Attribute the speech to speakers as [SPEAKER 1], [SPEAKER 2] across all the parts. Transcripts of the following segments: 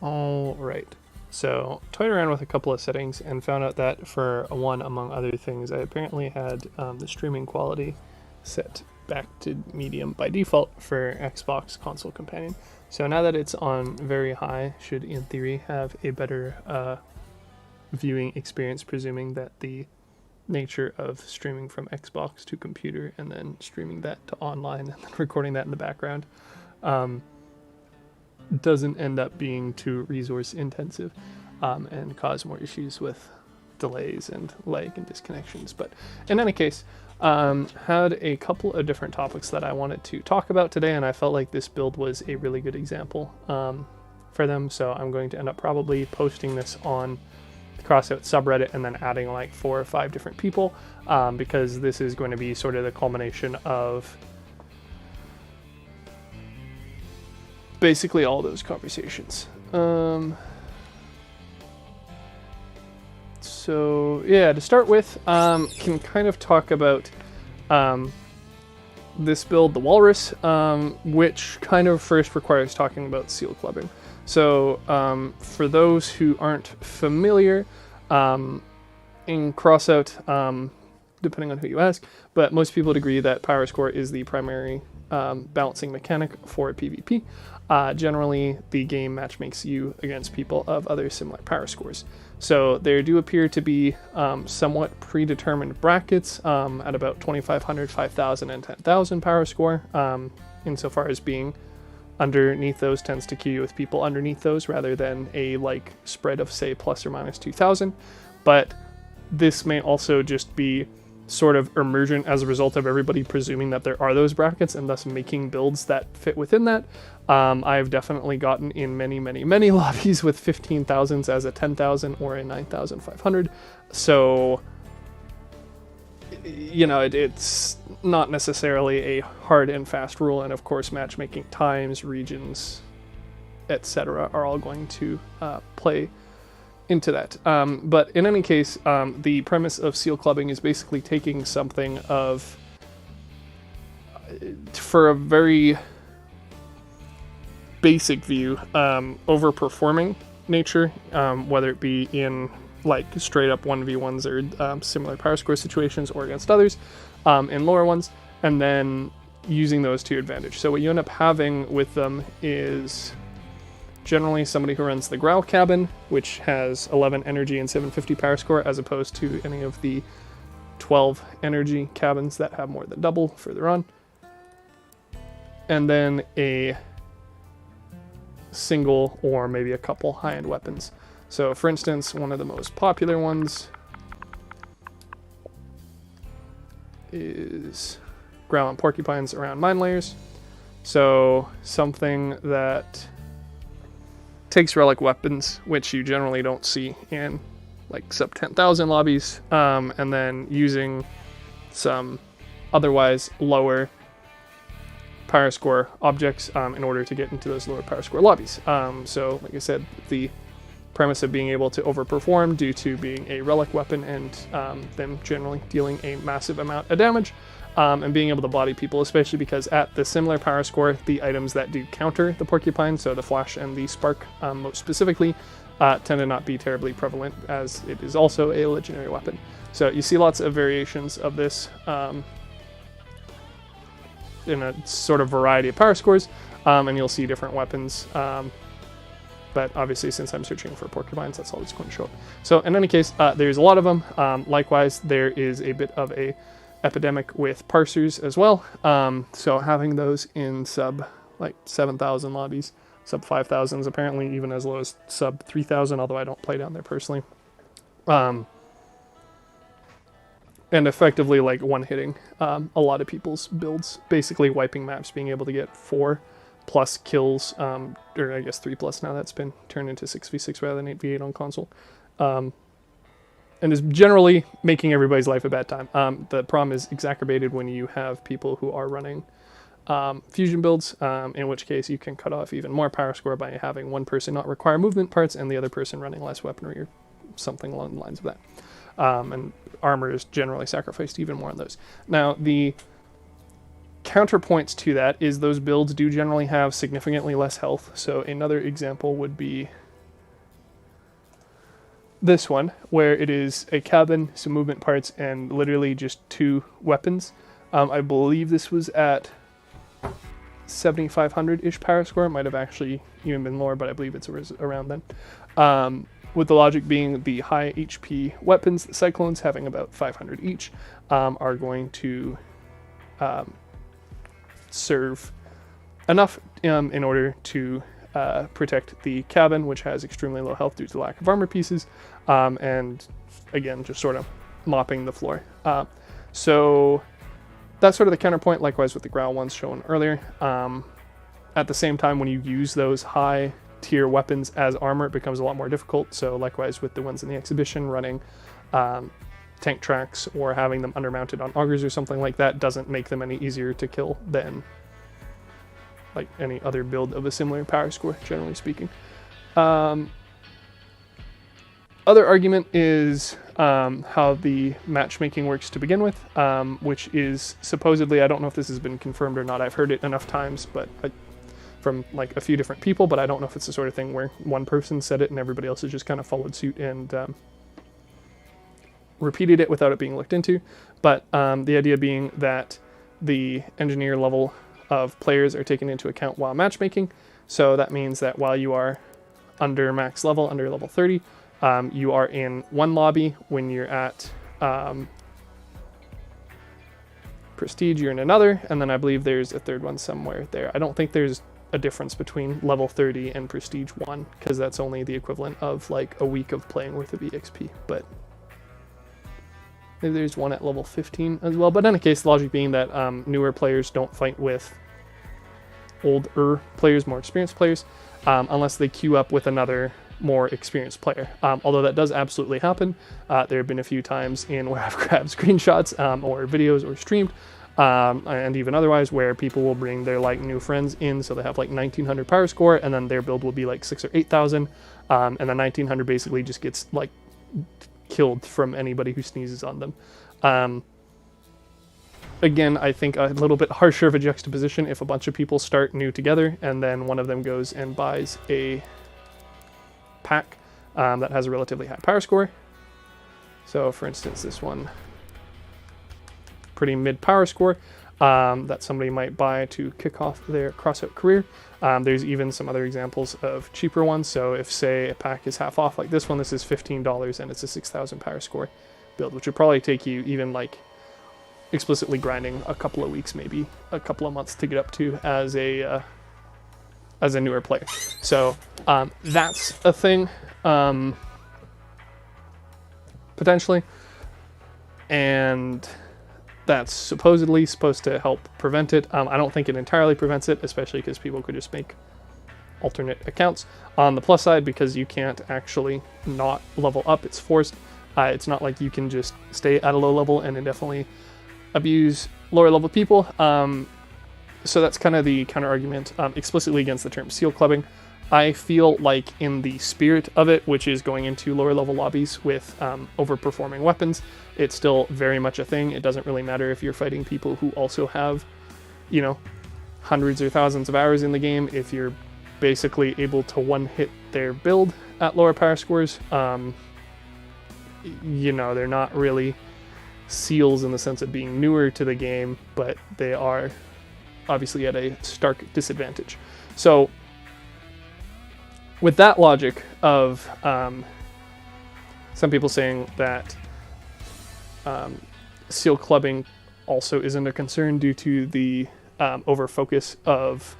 [SPEAKER 1] All right. So toyed around with a couple of settings and found out that for one, among other things, I apparently had the streaming quality set back to medium by default for Xbox Console Companion. So now that it's on very high, should in theory have a better viewing experience, presuming that the nature of streaming from Xbox to computer and then streaming that to online and then recording that in the background um, doesn't end up being too resource intensive and cause more issues with delays and lag and disconnections. But in any case, had a couple of different topics that I wanted to talk about today, and I felt like this build was a really good example for them. So I'm going to end up probably posting this on the Crossout subreddit and then adding like 4 or 5 different people because this is going to be sort of the culmination of basically all those conversations. So yeah, to start with, can kind of talk about this build, the Walrus, which kind of first requires talking about seal clubbing. So for those who aren't familiar, in Crossout, depending on who you ask, but most people would agree that power score is the primary balancing mechanic for PvP. Generally, the game matchmakes you against people of other similar power scores. So there do appear to be somewhat predetermined brackets at about 2,500, 5,000, and 10,000 power score, insofar as being underneath those tends to queue you with people underneath those rather than a like spread of say plus or minus 2,000. But this may also just be sort of emergent as a result of everybody presuming that there are those brackets and thus making builds that fit within that. I've definitely gotten in many lobbies with 15,000s as a 10,000 or a 9,500. So, you know, it's not necessarily a hard and fast rule. And of course, matchmaking times, regions, etc. are all going to play into that. But in any case, the premise of seal clubbing is basically taking something of, for a very basic view, overperforming nature, whether it be in like straight up 1v1s or similar power score situations or against others in lower ones, and then using those to your advantage. So what you end up having with them is generally somebody who runs the Growl cabin, which has 11 energy and 750 power score, as opposed to any of the 12 energy cabins that have more than double further on. And then a single or maybe a couple high-end weapons. So for instance, one of the most popular ones is Growl and Porcupines around mine layers. So something that takes relic weapons, which you generally don't see in like sub 10,000 lobbies, and then using some otherwise lower power score objects in order to get into those lower power score lobbies. So like I said, the premise of being able to overperform due to being a relic weapon and them generally dealing a massive amount of damage, and being able to body people, especially because at the similar power score, the items that do counter the Porcupine, so the Flash and the Spark most specifically, tend to not be terribly prevalent, as it is also a legendary weapon. So you see lots of variations of this in a sort of variety of power scores, and you'll see different weapons. But obviously, since I'm searching for Porcupines, that's all that's going to show up. So in any case, there's a lot of them. Likewise, there is a bit of a epidemic with parsers as well. So having those in sub like 7,000 lobbies, sub 5,000s, apparently even as low as sub 3,000, although I don't play down there personally. And effectively like one-hitting a lot of people's builds, basically wiping maps, being able to get 4+ kills, or I guess 3+ now, that's been turned into 6v6 rather than 8v8 on console. And is generally making everybody's life a bad time. The problem is exacerbated when you have people who are running fusion builds, in which case you can cut off even more power score by having one person not require movement parts and the other person running less weaponry or something along the lines of that. And armor is generally sacrificed even more on those. Now, the counterpoints to that is those builds do generally have significantly less health. So another example would be this one, where it is a cabin, some movement parts, and literally just 2 weapons. I believe this was at 7,500-ish power score. It might have actually even been lower, but I believe it's around then. With the logic being the high HP weapons, the Cyclones having about 500 each, are going to serve enough in order to protect the cabin, which has extremely low health due to lack of armor pieces, and again, just sort of mopping the floor. So that's sort of the counterpoint, likewise with the Growl ones shown earlier. At the same time, when you use those high tier weapons as armor, it becomes a lot more difficult. So likewise with the ones in the exhibition, running tank tracks or having them undermounted on augers or something like that doesn't make them any easier to kill than like any other build of a similar power score, generally speaking. Other argument is how the matchmaking works to begin with, which is supposedly, I don't know if this has been confirmed or not, I've heard it enough times, but from like a few different people, but I don't know if it's the sort of thing where one person said it and everybody else has just kind of followed suit and repeated it without it being looked into. But the idea being that the engineer level of players are taken into account while matchmaking. So that means that while you are under max level, under level 30, you are in one lobby. When you're at Prestige, you're in another, and then I believe there's a third one somewhere there. I don't think there's a difference between level 30 and Prestige 1, because that's only the equivalent of like a week of playing worth of EXP, but maybe there's one at level 15 as well. But in any case, the logic being that newer players don't fight with older players, more experienced players, unless they queue up with another more experienced player. Although that does absolutely happen. There have been a few times in where I've grabbed screenshots or videos or streamed, and even otherwise, where people will bring their like new friends in, so they have like 1900 power score, and then their build will be like 6,000 or 8,000, and then 1900 basically just gets like killed from anybody who sneezes on them. Again, I think a little bit harsher of a juxtaposition if a bunch of people start new together and then one of them goes and buys a pack that has a relatively high power score. So for instance, this one, pretty mid power score, that somebody might buy to kick off their Crossout career. There's even some other examples of cheaper ones. So if, say, a pack is half off like this one, this is $15 and it's a 6,000 power score build, which would probably take you even like explicitly grinding a couple of weeks, maybe a couple of months to get up to as a newer player. So that's a thing, potentially, and that's supposedly supposed to help prevent it. I don't think it entirely prevents it, especially because people could just make alternate accounts. On the plus side, because you can't actually not level up, it's forced. It's not like you can just stay at a low level and indefinitely abuse lower level people. So that's kind of the counter argument explicitly against the term seal clubbing. I feel like in the spirit of it, which is going into lower level lobbies with overperforming weapons, it's still very much a thing. It doesn't really matter if you're fighting people who also have, you know, hundreds or thousands of hours in the game. If you're basically able to one-hit their build at lower power scores, you know, they're not really seals in the sense of being newer to the game, but they are obviously at a stark disadvantage. So with that logic of some people saying that seal clubbing also isn't a concern due to the over focus of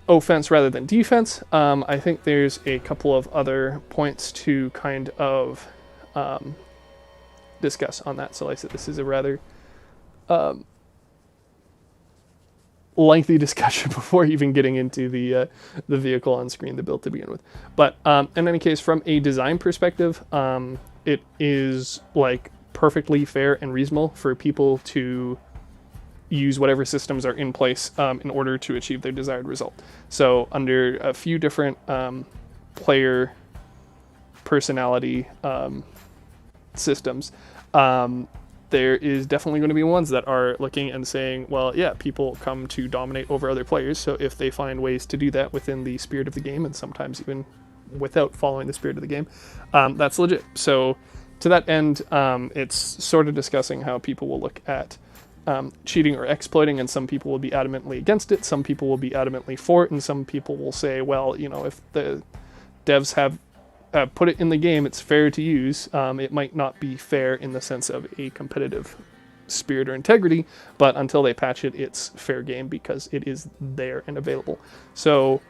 [SPEAKER 1] offense rather than defense, I think there's a couple of other points to kind of discuss on that. So like I said, this is a rather lengthy discussion before even getting into the vehicle on screen, the build to begin with. But in any case, from a design perspective, it is like perfectly fair and reasonable for people to use whatever systems are in place in order to achieve their desired result. So under a few different player personality systems, there is definitely going to be ones that are looking and saying, well, yeah, people come to dominate over other players, so if they find ways to do that within the spirit of the game, and sometimes even without following the spirit of the game, that's legit. So to that end, it's sort of discussing how people will look at cheating or exploiting, and some people will be adamantly against it, some people will be adamantly for it, and some people will say, well, you know, if the devs have put it in the game, it's fair to use. It might not be fair in the sense of a competitive spirit or integrity, but until they patch it, it's fair game because it is there and available. So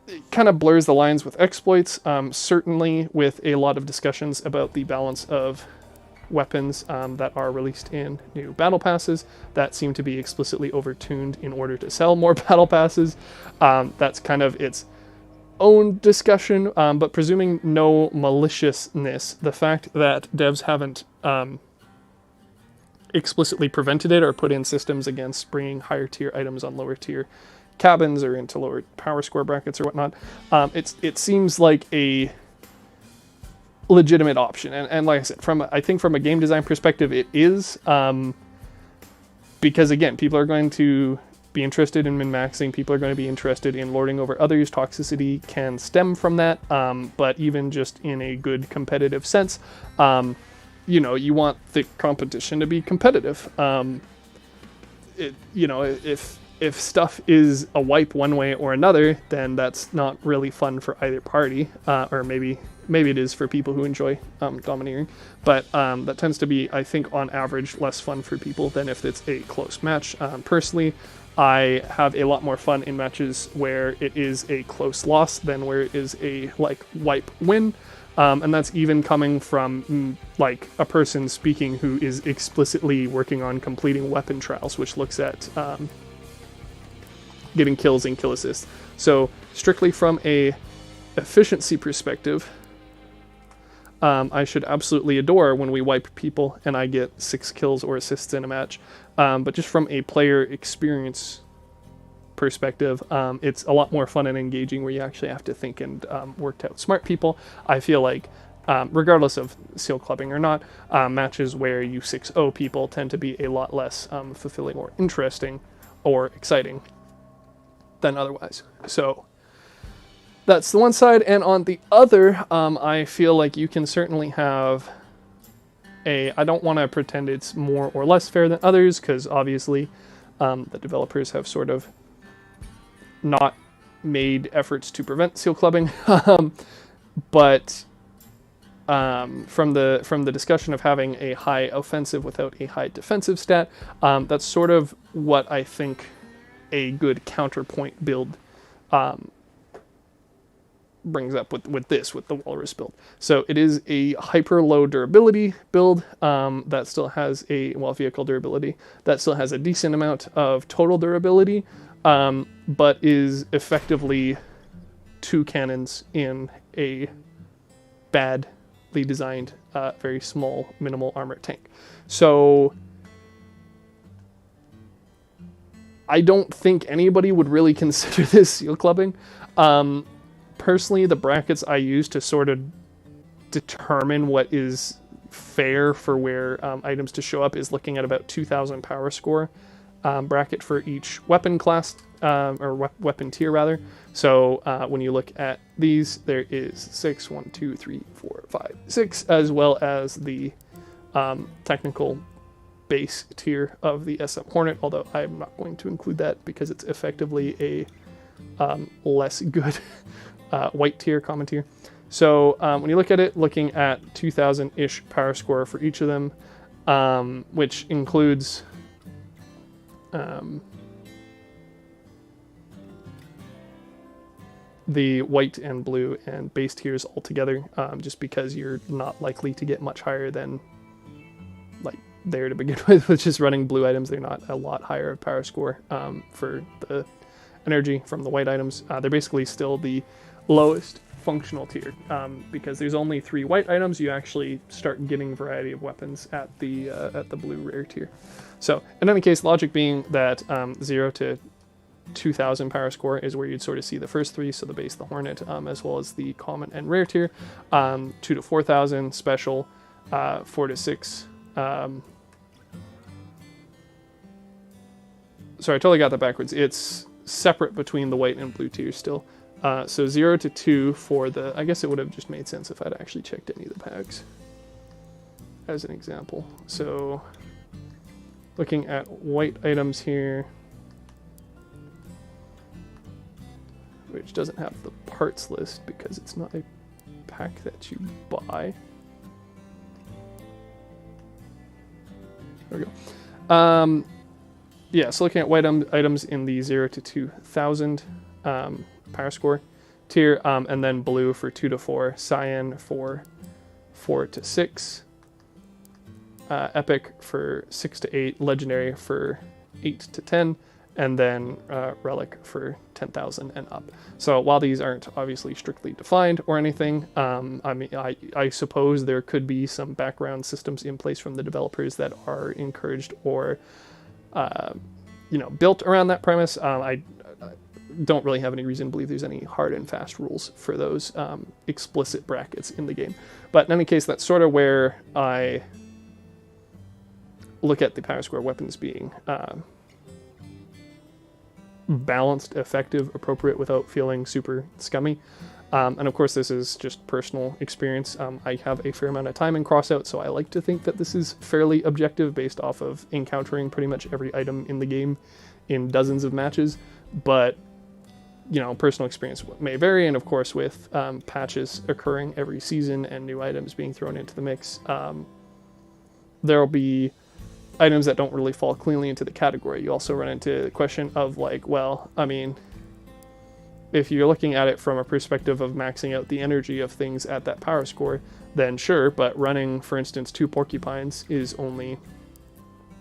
[SPEAKER 1] it kind of blurs the lines with exploits, certainly with a lot of discussions about the balance of weapons that are released in new battle passes that seem to be explicitly overtuned in order to sell more battle passes. That's kind of its own discussion, but presuming no maliciousness, the fact that devs haven't explicitly prevented it or put in systems against bringing higher tier items on lower tier cabins or into lower power score brackets or whatnot, it seems like a legitimate option. And like I said, I think from a game design perspective, it is, because again, people are going to be interested in min-maxing, people are going to be interested in lording over others. Toxicity can stem from that, but even just in a good competitive sense, you know, you want the competition to be competitive. You know, if stuff is a wipe one way or another, then that's not really fun for either party, or maybe it is for people who enjoy domineering, but that tends to be, I think, on average, less fun for people than if it's a close match. Personally, I have a lot more fun in matches where it is a close loss than where it is a like wipe win. And that's even coming from like a person speaking who is explicitly working on completing weapon trials, which looks at getting kills and kill assists. So strictly from a efficiency perspective, I should absolutely adore when we wipe people and I get 6 kills or assists in a match. But just from a player experience perspective, it's a lot more fun and engaging where you actually have to think and work out smart people. I feel like, regardless of seal clubbing or not, matches where you 6-0 people tend to be a lot less fulfilling or interesting or exciting than otherwise. So that's the one side, and on the other, I feel like you can certainly have I don't want to pretend it's more or less fair than others, because obviously the developers have sort of not made efforts to prevent seal clubbing, but from the discussion of having a high offensive without a high defensive stat, that's sort of what I think a good counterpoint build brings up with the Walrus build. So it is a hyper low durability build that still has vehicle durability, that still has a decent amount of total durability, but is effectively 2 cannons in a badly designed, very small, minimal armor tank. So I don't think anybody would really consider this seal clubbing. Personally, the brackets I use to sort of determine what is fair for where items to show up is looking at about 2,000 power score bracket for each weapon class, or weapon tier rather. So when you look at these, there is 6, 1, 2, 3, 4, 5, 6, as well as the technical base tier of the SM Hornet, although I'm not going to include that because it's effectively a less good white tier, common tier. So when you look at it, looking at 2,000-ish power score for each of them, which includes the white and blue and base tiers altogether, just because you're not likely to get much higher than like there to begin with just running blue items. They're not a lot higher of power score for the energy from the white items. They're basically still the lowest functional tier, because there's only 3 white items. You actually start getting variety of weapons at the blue rare tier. So in any case, logic being that 0 to 2,000 power score is where you'd sort of see the first 3, so the base, the Hornet, as well as the common and rare tier. 2 to 4,000 special, 4 to 6. Sorry, I totally got that backwards. It's separate between the white and blue tiers still. So 0 to 2 for the, I guess it would have just made sense if I'd actually checked any of the packs as an example. So looking at white items here, which doesn't have the parts list because it's not a pack that you buy. There we go. Yeah, so looking at white items in the 0 to 2,000 power score tier, and then blue for 2 to 4, cyan for 4 to 6, epic for 6 to 8, legendary for 8 to 10, and then relic for 10,000 and up. So while these aren't obviously strictly defined or anything, I mean, I suppose there could be some background systems in place from the developers that are encouraged or you know, built around that premise. I don't really have any reason to believe there's any hard and fast rules for those explicit brackets in the game. But in any case, that's sort of where I look at the power score weapons being balanced, effective, appropriate without feeling super scummy. And of course, this is just personal experience. I have a fair amount of time in Crossout, so I like to think that this is fairly objective based off of encountering pretty much every item in the game in dozens of matches. But, you know, personal experience may vary, and of course, with patches occurring every season and new items being thrown into the mix, there'll be items that don't really fall cleanly into the category. You also run into the question of, like, well, I mean, if you're looking at it from a perspective of maxing out the energy of things at that power score, then sure, but running, for instance, 2 porcupines is only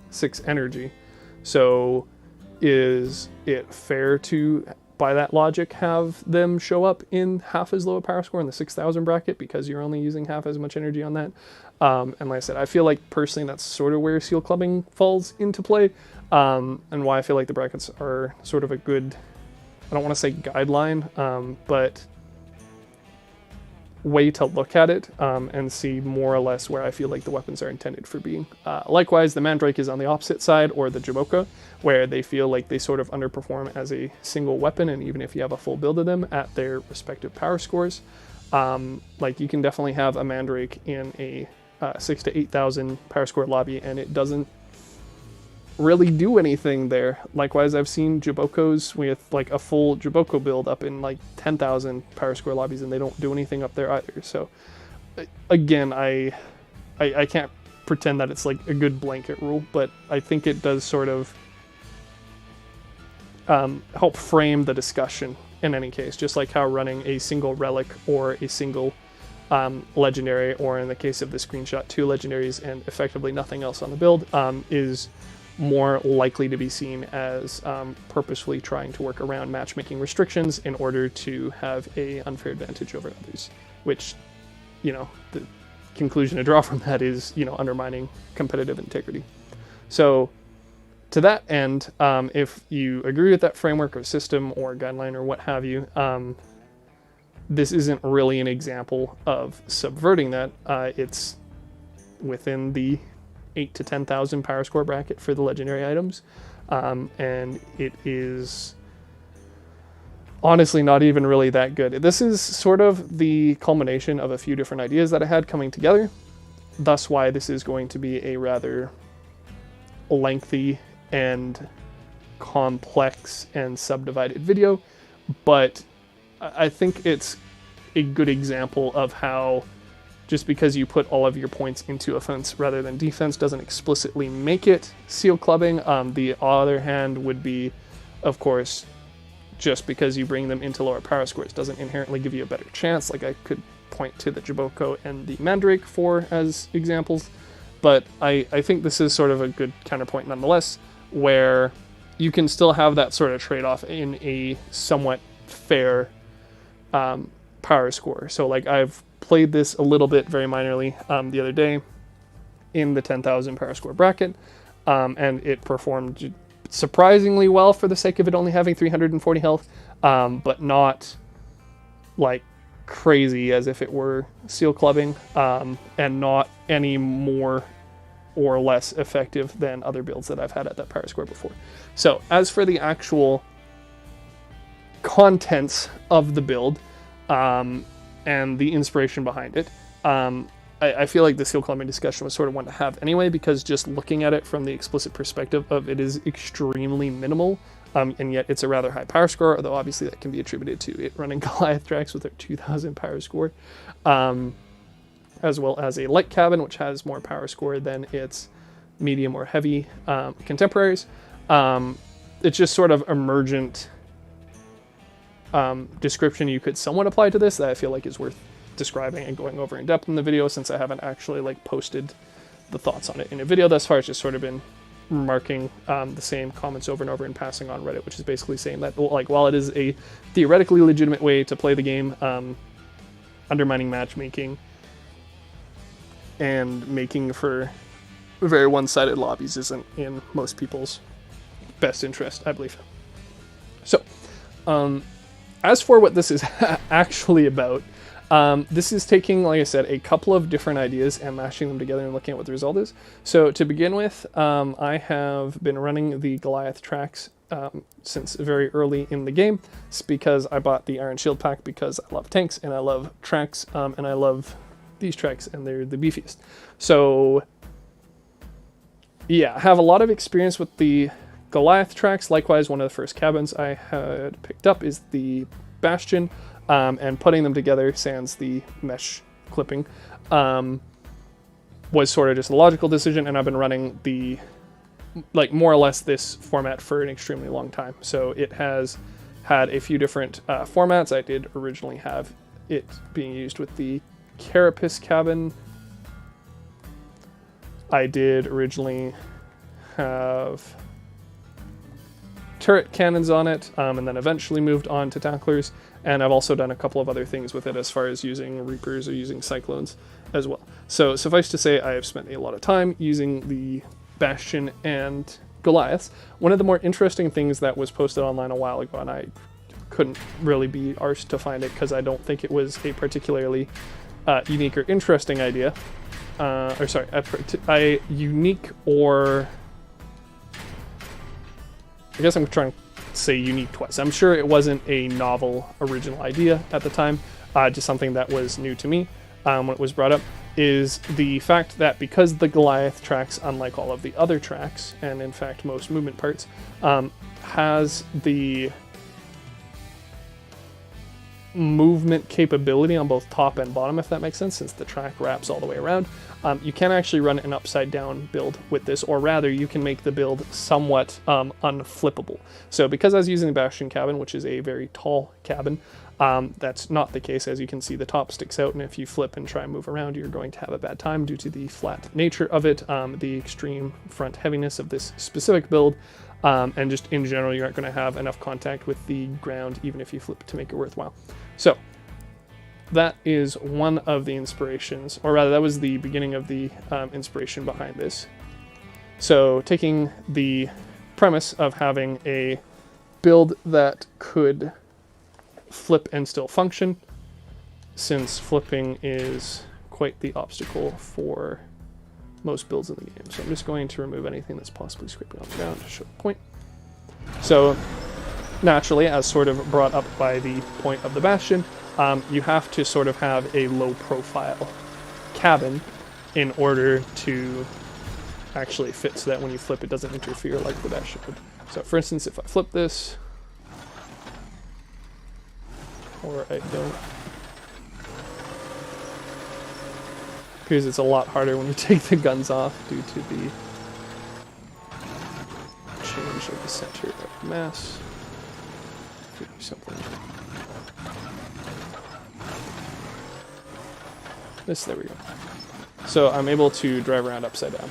[SPEAKER 1] 6 energy. So is it fair to, by that logic, have them show up in half as low a power score in the 6,000 bracket because you're only using half as much energy on that? And like I said, I feel like personally that's sort of where seal clubbing falls into play, and why I feel like the brackets are sort of a good, I don't want to say guideline, but way to look at it and see more or less where I feel like the weapons are intended for being. Likewise, the Mandrake is on the opposite side, or the Jaboka, where they feel like they sort of underperform as a single weapon, and even if you have a full build of them at their respective power scores, like you can definitely have a Mandrake in a 6 to 8,000 power score lobby, and it doesn't really do anything there. Likewise, I've seen Jabokos with like a full Jaboko build up in like 10,000 power score lobbies, and they don't do anything up there either. So again, I can't pretend that it's like a good blanket rule, but I think it does sort of help frame the discussion in any case, just like how running a single relic or a single legendary, or in the case of the screenshot, 2 legendaries and effectively nothing else on the build, is more likely to be seen as purposefully trying to work around matchmaking restrictions in order to have a unfair advantage over others, which, you know, the conclusion to draw from that is, you know, undermining competitive integrity. So to that end, if you agree with that framework or system or guideline or what have you, this isn't really an example of subverting that. It's within the 8 to 10,000 power score bracket for the legendary items, and it is honestly not even really that good. This is sort of the culmination of a few different ideas that I had coming together, thus why this is going to be a rather lengthy and complex and subdivided video, but I think it's a good example of how just because you put all of your points into offense rather than defense doesn't explicitly make it seal clubbing. The other hand would be, of course, just because you bring them into lower power scores doesn't inherently give you a better chance. Like I could point to the Jaboko and the Mandrake for as examples, but I think this is sort of a good counterpoint nonetheless, where you can still have that sort of trade-off in a somewhat fair power score. So like I've played this a little bit very minorly the other day in the 10,000 power score bracket, and it performed surprisingly well for the sake of it only having 340 health, but not like crazy as if it were seal clubbing, and not any more or less effective than other builds that I've had at that power score before. So as for the actual contents of the build and the inspiration behind it. I feel like the seal clubbing discussion was sort of one to have anyway, because just looking at it from the explicit perspective of it is extremely minimal, and yet it's a rather high power score, although obviously that can be attributed to it running Goliath tracks with their 2000 power score, as well as a light cabin, which has more power score than its medium or heavy contemporaries. It's just sort of emergent description you could somewhat apply to this that I feel like is worth describing and going over in depth in the video, since I haven't actually like posted the thoughts on it in a video thus far. It's just sort of been remarking the same comments over and over and passing on Reddit, which is basically saying that, like, while it is a theoretically legitimate way to play the game, undermining matchmaking and making for very one-sided lobbies isn't in most people's best interest, I believe. So, as for what this is actually about, this is taking, like I said, a couple of different ideas and mashing them together and looking at what the result is. So to begin with, I have been running the Goliath tracks since very early in the game. It's because I bought the Iron Shield pack because I love tanks and I love tracks, and I love these tracks, and they're the beefiest. So yeah, I have a lot of experience with the Goliath tracks. Likewise, one of the first cabins I had picked up is the Bastion. And putting them together, sans the mesh clipping, was sort of just a logical decision, and I've been running the, like, more or less this format for an extremely long time. So it has had a few different formats. I did originally have it being used with the Carapace cabin. I did originally have turret cannons on it, and then eventually moved on to tacklers. And I've also done a couple of other things with it as far as using Reapers or using Cyclones as well. So suffice to say, I have spent a lot of time using the Bastion and Goliath. One of the more interesting things that was posted online a while ago, and I couldn't really be arsed to find it because I don't think it was a particularly unique or interesting idea. Unique or... I guess I'm trying to say unique twice. I'm sure it wasn't a novel original idea at the time, just something that was new to me when it was brought up, is the fact that because the Goliath tracks, unlike all of the other tracks, and in fact most movement parts, has the movement capability on both top and bottom, if that makes sense, since the track wraps all the way around. You can actually run an upside down build with this, or rather you can make the build somewhat unflippable. So because I was using the Bastion cabin, which is a very tall cabin, that's not the case. As you can see, the top sticks out, and if you flip and try and move around, you're going to have a bad time due to the flat nature of it, the extreme front heaviness of this specific build, and just in general you aren't going to have enough contact with the ground even if you flip to make it worthwhile. So that is one of the inspirations, or rather that was the beginning of the inspiration behind this. So taking the premise of having a build that could flip and still function, since flipping is quite the obstacle for most builds in the game. So I'm just going to remove anything that's possibly scraping on the ground to show the point. So naturally, as sort of brought up by the point of the Bastion, you have to sort of have a low profile cabin in order to actually fit, so that when you flip it doesn't interfere like the Bastion would. So for instance, if I flip this, or I don't, because it's a lot harder when you take the guns off due to the change of the center of mass. Something. There we go. So I'm able to drive around upside down.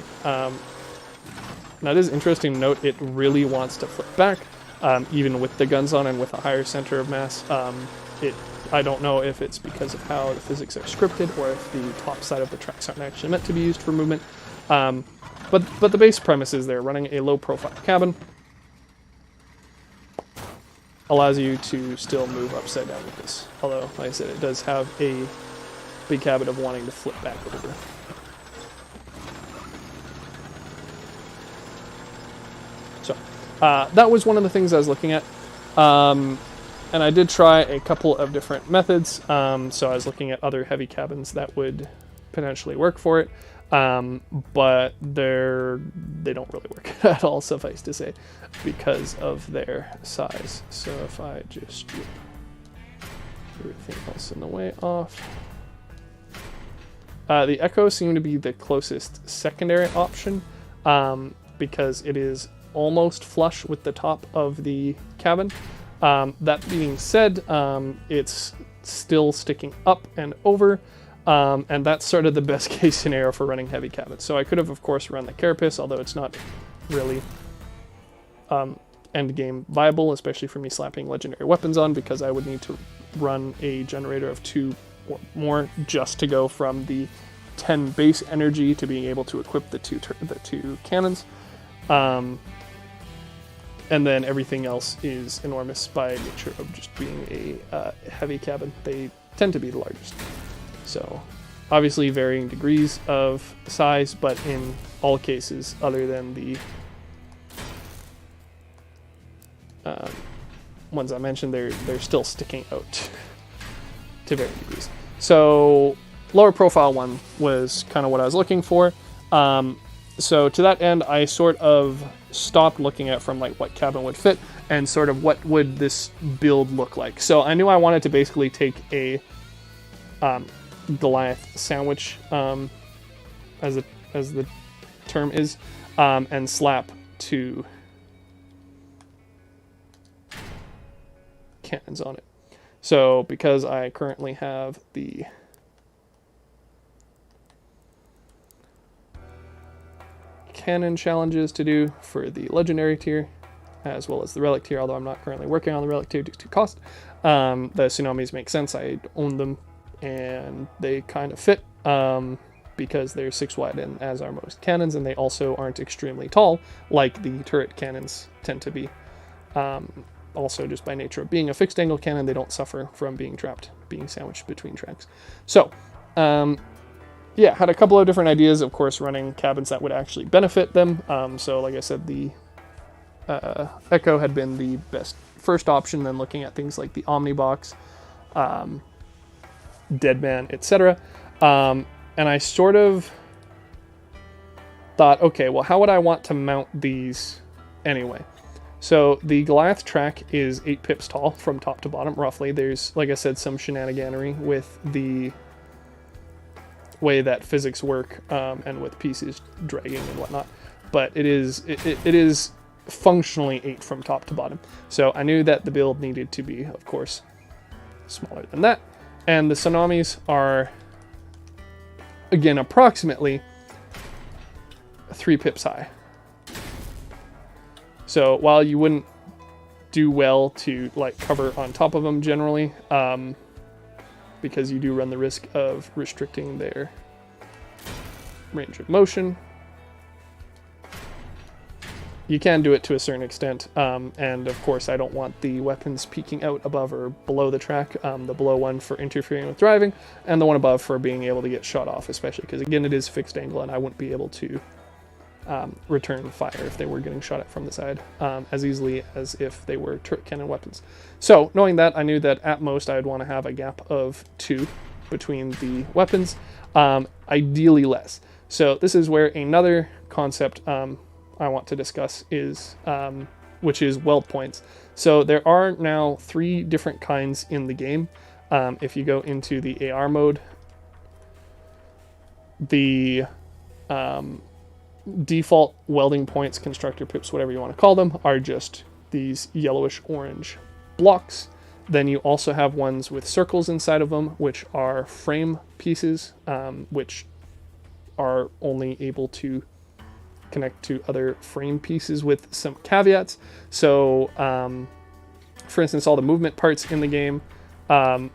[SPEAKER 1] Now it is interesting to note, it really wants to flip back, even with the guns on and with a higher center of mass. I don't know if it's because of how the physics are scripted, or if the top side of the tracks aren't actually meant to be used for movement. But the base premise is they're running a low profile cabin. Allows you to still move upside down with this. Although, like I said, it does have a big habit of wanting to flip back over. So, that was one of the things I was looking at. And I did try a couple of different methods. So I was looking at other heavy cabins that would potentially work for it. But they don't really work at all, suffice to say, because of their size. So if I just strip everything else in the way off. The Echo seemed to be the closest secondary option, because it is almost flush with the top of the cabin. That being said, it's still sticking up and over, and that's sort of the best case scenario for running heavy cabins. So I could have, of course, run the Carapace, although it's not really end game viable, especially for me slapping legendary weapons on, because I would need to run a generator of 2 or more just to go from the 10 base energy to being able to equip the two cannons. And then everything else is enormous by nature of just being a heavy cabin. They tend to be the largest. So obviously varying degrees of size, but in all cases other than the ones I mentioned, they're still sticking out to varying degrees. So lower profile one was kind of what I was looking for. So to that end, I sort of stopped looking at from like what cabin would fit and sort of what would this build look like. So I knew I wanted to basically take a Goliath sandwich, as the term is, and slap 2 cannons on it. So because I currently have the cannon challenges to do for the legendary tier as well as the relic tier, although I'm not currently working on the relic tier due to cost, the tsunamis make sense. I own them and they kind of fit, because they're 6 wide, and as are most cannons, and they also aren't extremely tall like the turret cannons tend to be. Also, just by nature of being a fixed angle cannon, they don't suffer from being trapped, being sandwiched between tracks. So, yeah, had a couple of different ideas, of course, running cabins that would actually benefit them. So, like I said, the Echo had been the best first option, then looking at things like the Omnibox, Deadman, etc. And I sort of thought, okay, well, how would I want to mount these anyway? So the Goliath track is 8 pips tall from top to bottom, roughly. There's, like I said, some shenaniganery with the way that physics work, and with pieces dragging and whatnot. But it is functionally 8 from top to bottom. So I knew that the build needed to be, of course, smaller than that. And the tsunamis are, again, approximately 3 pips high. So while you wouldn't do well to like cover on top of them generally, because you do run the risk of restricting their range of motion, you can do it to a certain extent. And of course, I don't want the weapons peeking out above or below the track. The below one for interfering with driving, and the one above for being able to get shot off, especially because, again, it is fixed angle and I wouldn't be able to return fire if they were getting shot at from the side as easily as if they were turret cannon weapons. So knowing that, I knew that at most I would want to have a gap of 2 between the weapons, ideally less. So this is where another concept I want to discuss is, which is weld points. So there are now 3 different kinds in the game. If you go into the AR mode, the default welding points, constructor pips, whatever you want to call them, are just these yellowish orange blocks. Then you also have ones with circles inside of them, which are frame pieces, which are only able to connect to other frame pieces with some caveats. So, for instance, all the movement parts in the game are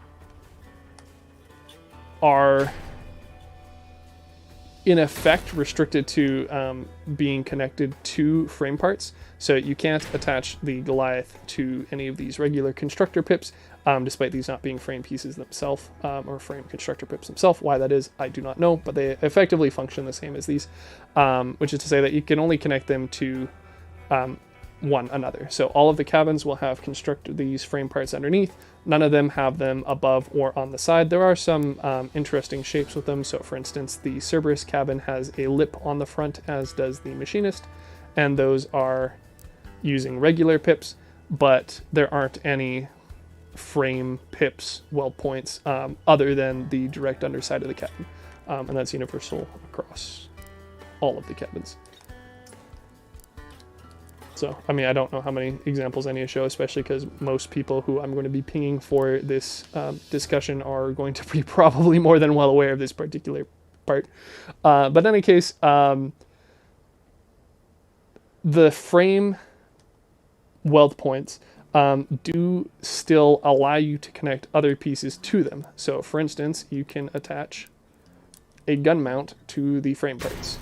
[SPEAKER 1] in effect restricted to being connected to frame parts. So you can't attach the Goliath to any of these regular constructor pips, despite these not being frame pieces themselves, or frame constructor pips themselves. Why that is, I do not know, but they effectively function the same as these, which is to say that you can only connect them to one another. So all of the cabins will have constructed these frame parts underneath. None of them have them above or on the side. There are some interesting shapes with them. So for instance, the Cerberus cabin has a lip on the front, as does the Machinist, and those are using regular pips, but there aren't any frame pips, weld points, other than the direct underside of the cabin. And that's universal across all of the cabins. So, I mean, I don't know how many examples I need to show, especially because most people who I'm going to be pinging for this discussion are going to be probably more than well aware of this particular part. But in any case, the frame weld points do still allow you to connect other pieces to them. So, for instance, you can attach a gun mount to the frame parts.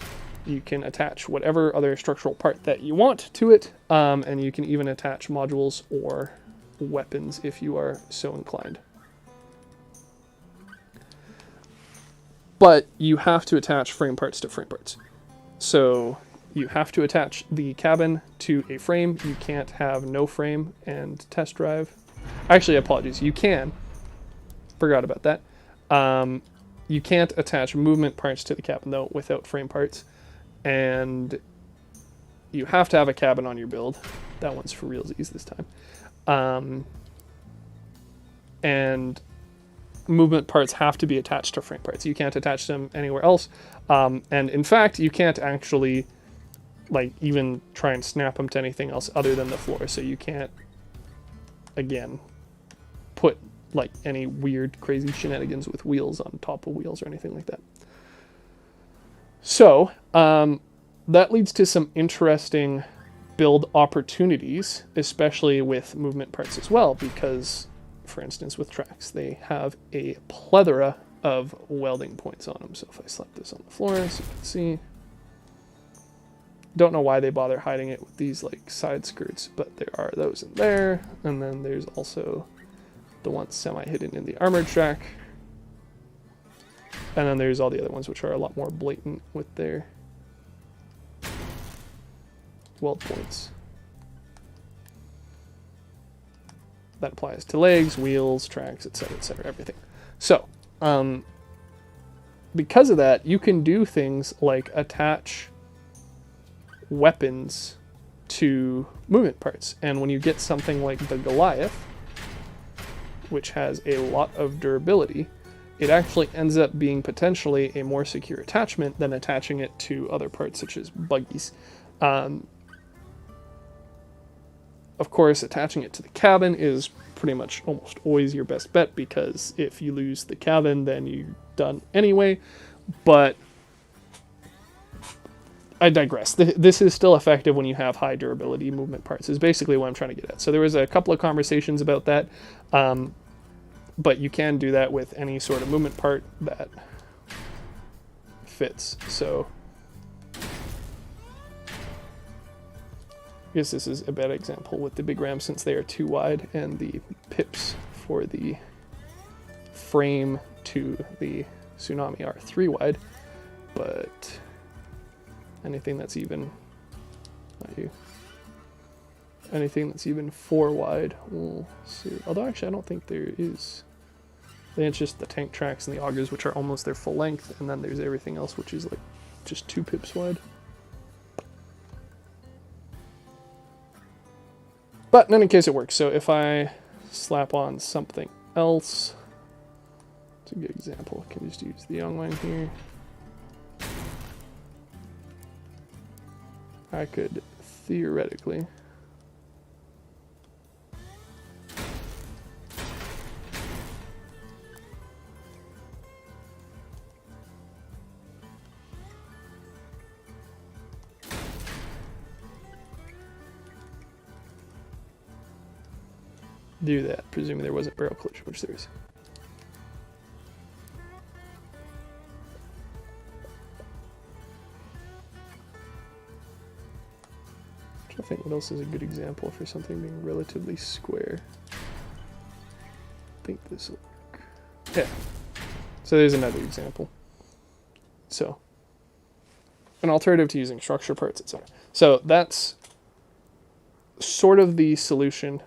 [SPEAKER 1] You can attach whatever other structural part that you want to it, and you can even attach modules or weapons if you are so inclined. But you have to attach frame parts to frame parts. So you have to attach the cabin to a frame. You can't have no frame and test drive. Actually, apologies, you can. Forgot about that. You can't attach movement parts to the cabin, though, without frame parts. And you have to have a cabin on your build. That one's for realsies this time. And movement parts have to be attached to frame parts. You can't attach them anywhere else. And in fact, you can't actually like even try and snap them to anything else other than the floor. So you can't, again, put like any weird, crazy shenanigans with wheels on top of wheels or anything like that. So, that leads to some interesting build opportunities, especially with movement parts as well, because, for instance, with tracks, they have a plethora of welding points on them. So if I slap this on the floor, so you can see, don't know why they bother hiding it with these like side skirts, but there are those in there, and then there's also the ones semi-hidden in the armored track. And then there's all the other ones which are a lot more blatant with their weld points. That applies to legs, wheels, tracks, etc., everything. So, because of that, you can do things like attach weapons to movement parts. And when you get something like the Goliath, which has a lot of durability, it actually ends up being potentially a more secure attachment than attaching it to other parts such as buggies. Of course, attaching it to the cabin is pretty much almost always your best bet, because if you lose the cabin, then you're done anyway. But I digress. This is still effective when you have high durability movement parts, is basically what I'm trying to get at. So there was a couple of conversations about that. But you can do that with any sort of movement part that fits. So I guess this is a bad example with the big rams, since they are too wide, and the pips for the frame to the Tsunami are 3 wide. But anything that's even, anything that's even 4 wide, we'll see. Although actually I don't think there is. I think it's just the tank tracks and the augers, which are almost their full length, and then there's everything else, which is like just 2 pips wide. But in any case, it works. So if I slap on something else, it's a good example. I can just use the young one here. I could theoretically do that, presuming there wasn't barrel collision, which there is. I think what else is a good example for something being relatively square. I think this will work. Yeah. So there's another example. So an alternative to using structure parts, etc. So that's sort of the solution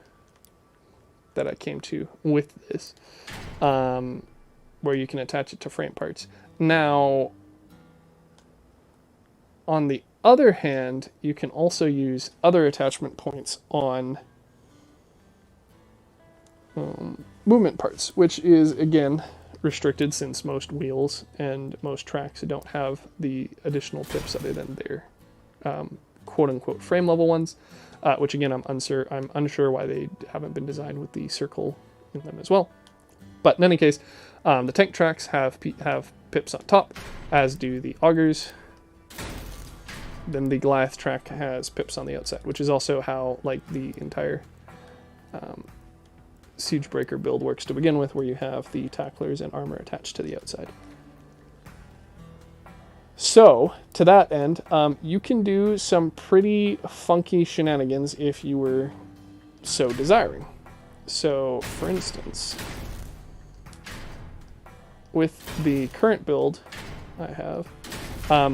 [SPEAKER 1] that I came to with this, where you can attach it to frame parts. Now, on the other hand, you can also use other attachment points on movement parts, which is, again, restricted since most wheels and most tracks don't have the additional pips other than their quote-unquote frame level ones, which again, I'm unsure why they haven't been designed with the circle in them as well. But in any case, the tank tracks have pips on top, as do the augers. Then the Goliath track has pips on the outside, which is also how like the entire Siege Breaker build works to begin with, where you have the tacklers and armor attached to the outside. So, to that end, you can do some pretty funky shenanigans if you were so desiring. So, for instance, with the current build I have,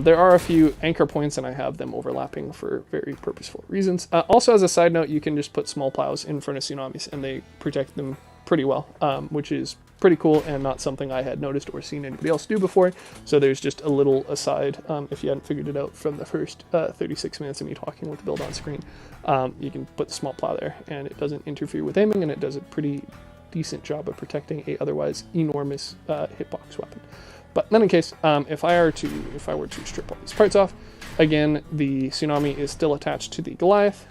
[SPEAKER 1] there are a few anchor points, and I have them overlapping for very purposeful reasons. Also, as a side note, you can just put small plows in front of tsunamis, and they protect them pretty well, which is pretty cool and not something I had noticed or seen anybody else do before. So there's just a little aside, if you hadn't figured it out from the first 36 minutes of me talking with the build on screen. You can put the small plow there, and it doesn't interfere with aiming, and it does a pretty decent job of protecting a otherwise enormous hitbox weapon. But in any case, if I were to strip all these parts off, again, the tsunami is still attached to the Goliath,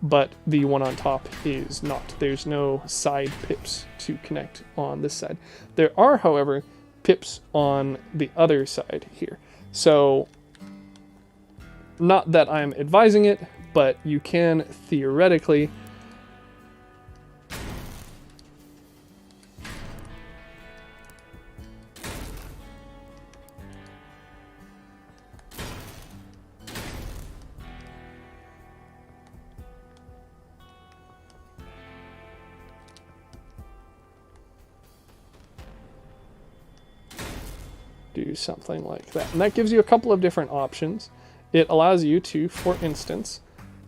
[SPEAKER 1] but the one on top is not. There's no side pips to connect on this side. There are, however, pips on the other side here. So, not that I'm advising it, but you can theoretically do something like that. And that gives you a couple of different options. It allows you to, for instance,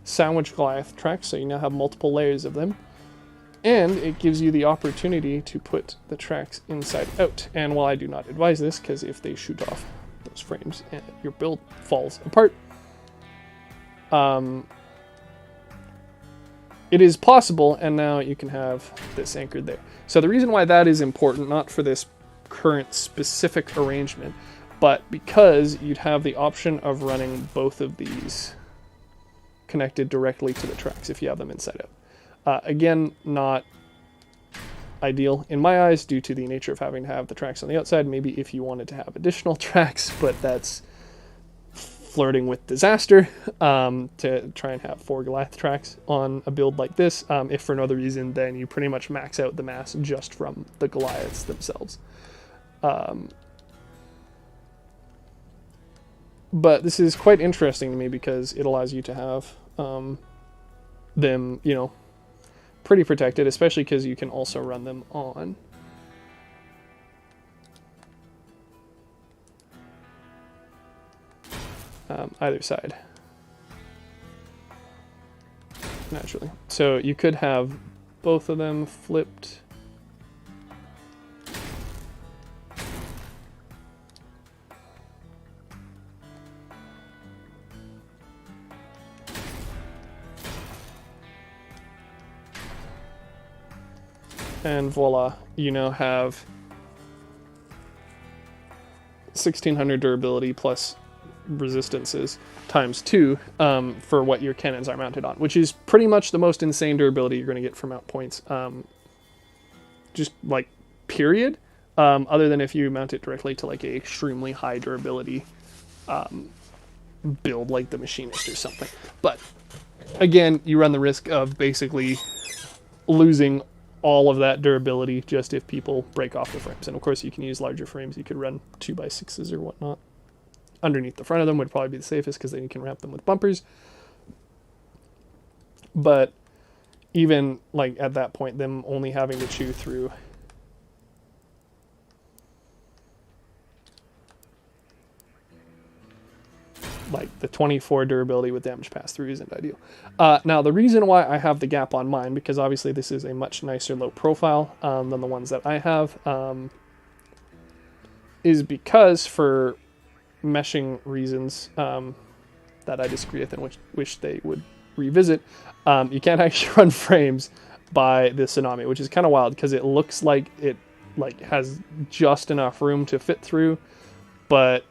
[SPEAKER 1] sandwich Goliath tracks, so you now have multiple layers of them. And it gives you the opportunity to put the tracks inside out. And while I do not advise this, because if they shoot off those frames and your build falls apart, it is possible, and now you can have this anchored there. So the reason why that is important, not for this current specific arrangement, but because you'd have the option of running both of these connected directly to the tracks if you have them inside out. Again, not ideal in my eyes due to the nature of having to have the tracks on the outside. Maybe if you wanted to have additional tracks, but that's flirting with disaster to try and have 4 Goliath tracks on a build like this. If for no other reason, then you pretty much max out the mass just from the Goliaths themselves. But this is quite interesting to me because it allows you to have them, you know, pretty protected, especially because you can also run them on either side, naturally. So you could have both of them flipped. And voila, you now have 1600 durability plus resistances times 2 for what your cannons are mounted on, which is pretty much the most insane durability you're going to get from mount points. Just like period, other than if you mount it directly to like a extremely high durability build like the Machinist or something. But again, you run the risk of basically losing all of that durability just if people break off the frames. And of course you can use larger frames. You could run 2x6s or whatnot underneath the front of them would probably be the safest, because then you can ramp them with bumpers. But even like at that point, them only having to chew through like the 24 durability with damage pass through isn't ideal. Now the reason why I have the gap on mine, because obviously this is a much nicer low profile than the ones that I have, is because for meshing reasons that I disagree with and wish they would revisit, you can't actually run frames by the Tsunami, which is kind of wild because it looks like it has just enough room to fit through, but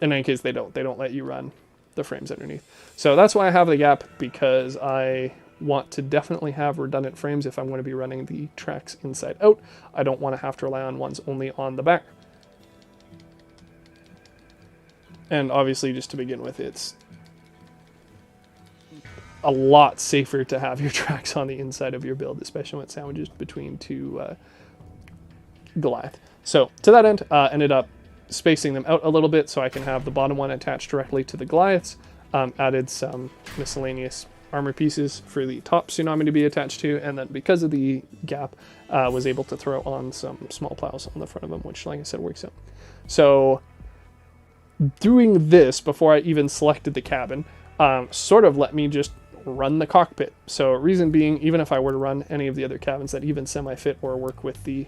[SPEAKER 1] in any case they don't let you run the frames underneath. So that's why I have the gap, because I want to definitely have redundant frames if I'm going to be running the tracks inside out. I don't want to have to rely on ones only on the back. And obviously, just to begin with, it's a lot safer to have your tracks on the inside of your build, especially when it sandwiches between two Goliath. So to that end, ended up spacing them out a little bit so I can have the bottom one attached directly to the Goliaths. Added some miscellaneous armor pieces for the top Tsunami to be attached to, and then because of the gap, was able to throw on some small plows on the front of them, which, like I said, works out. So doing this before I even selected the cabin sort of let me just run the cockpit. So reason being, even if I were to run any of the other cabins that even semi-fit or work with the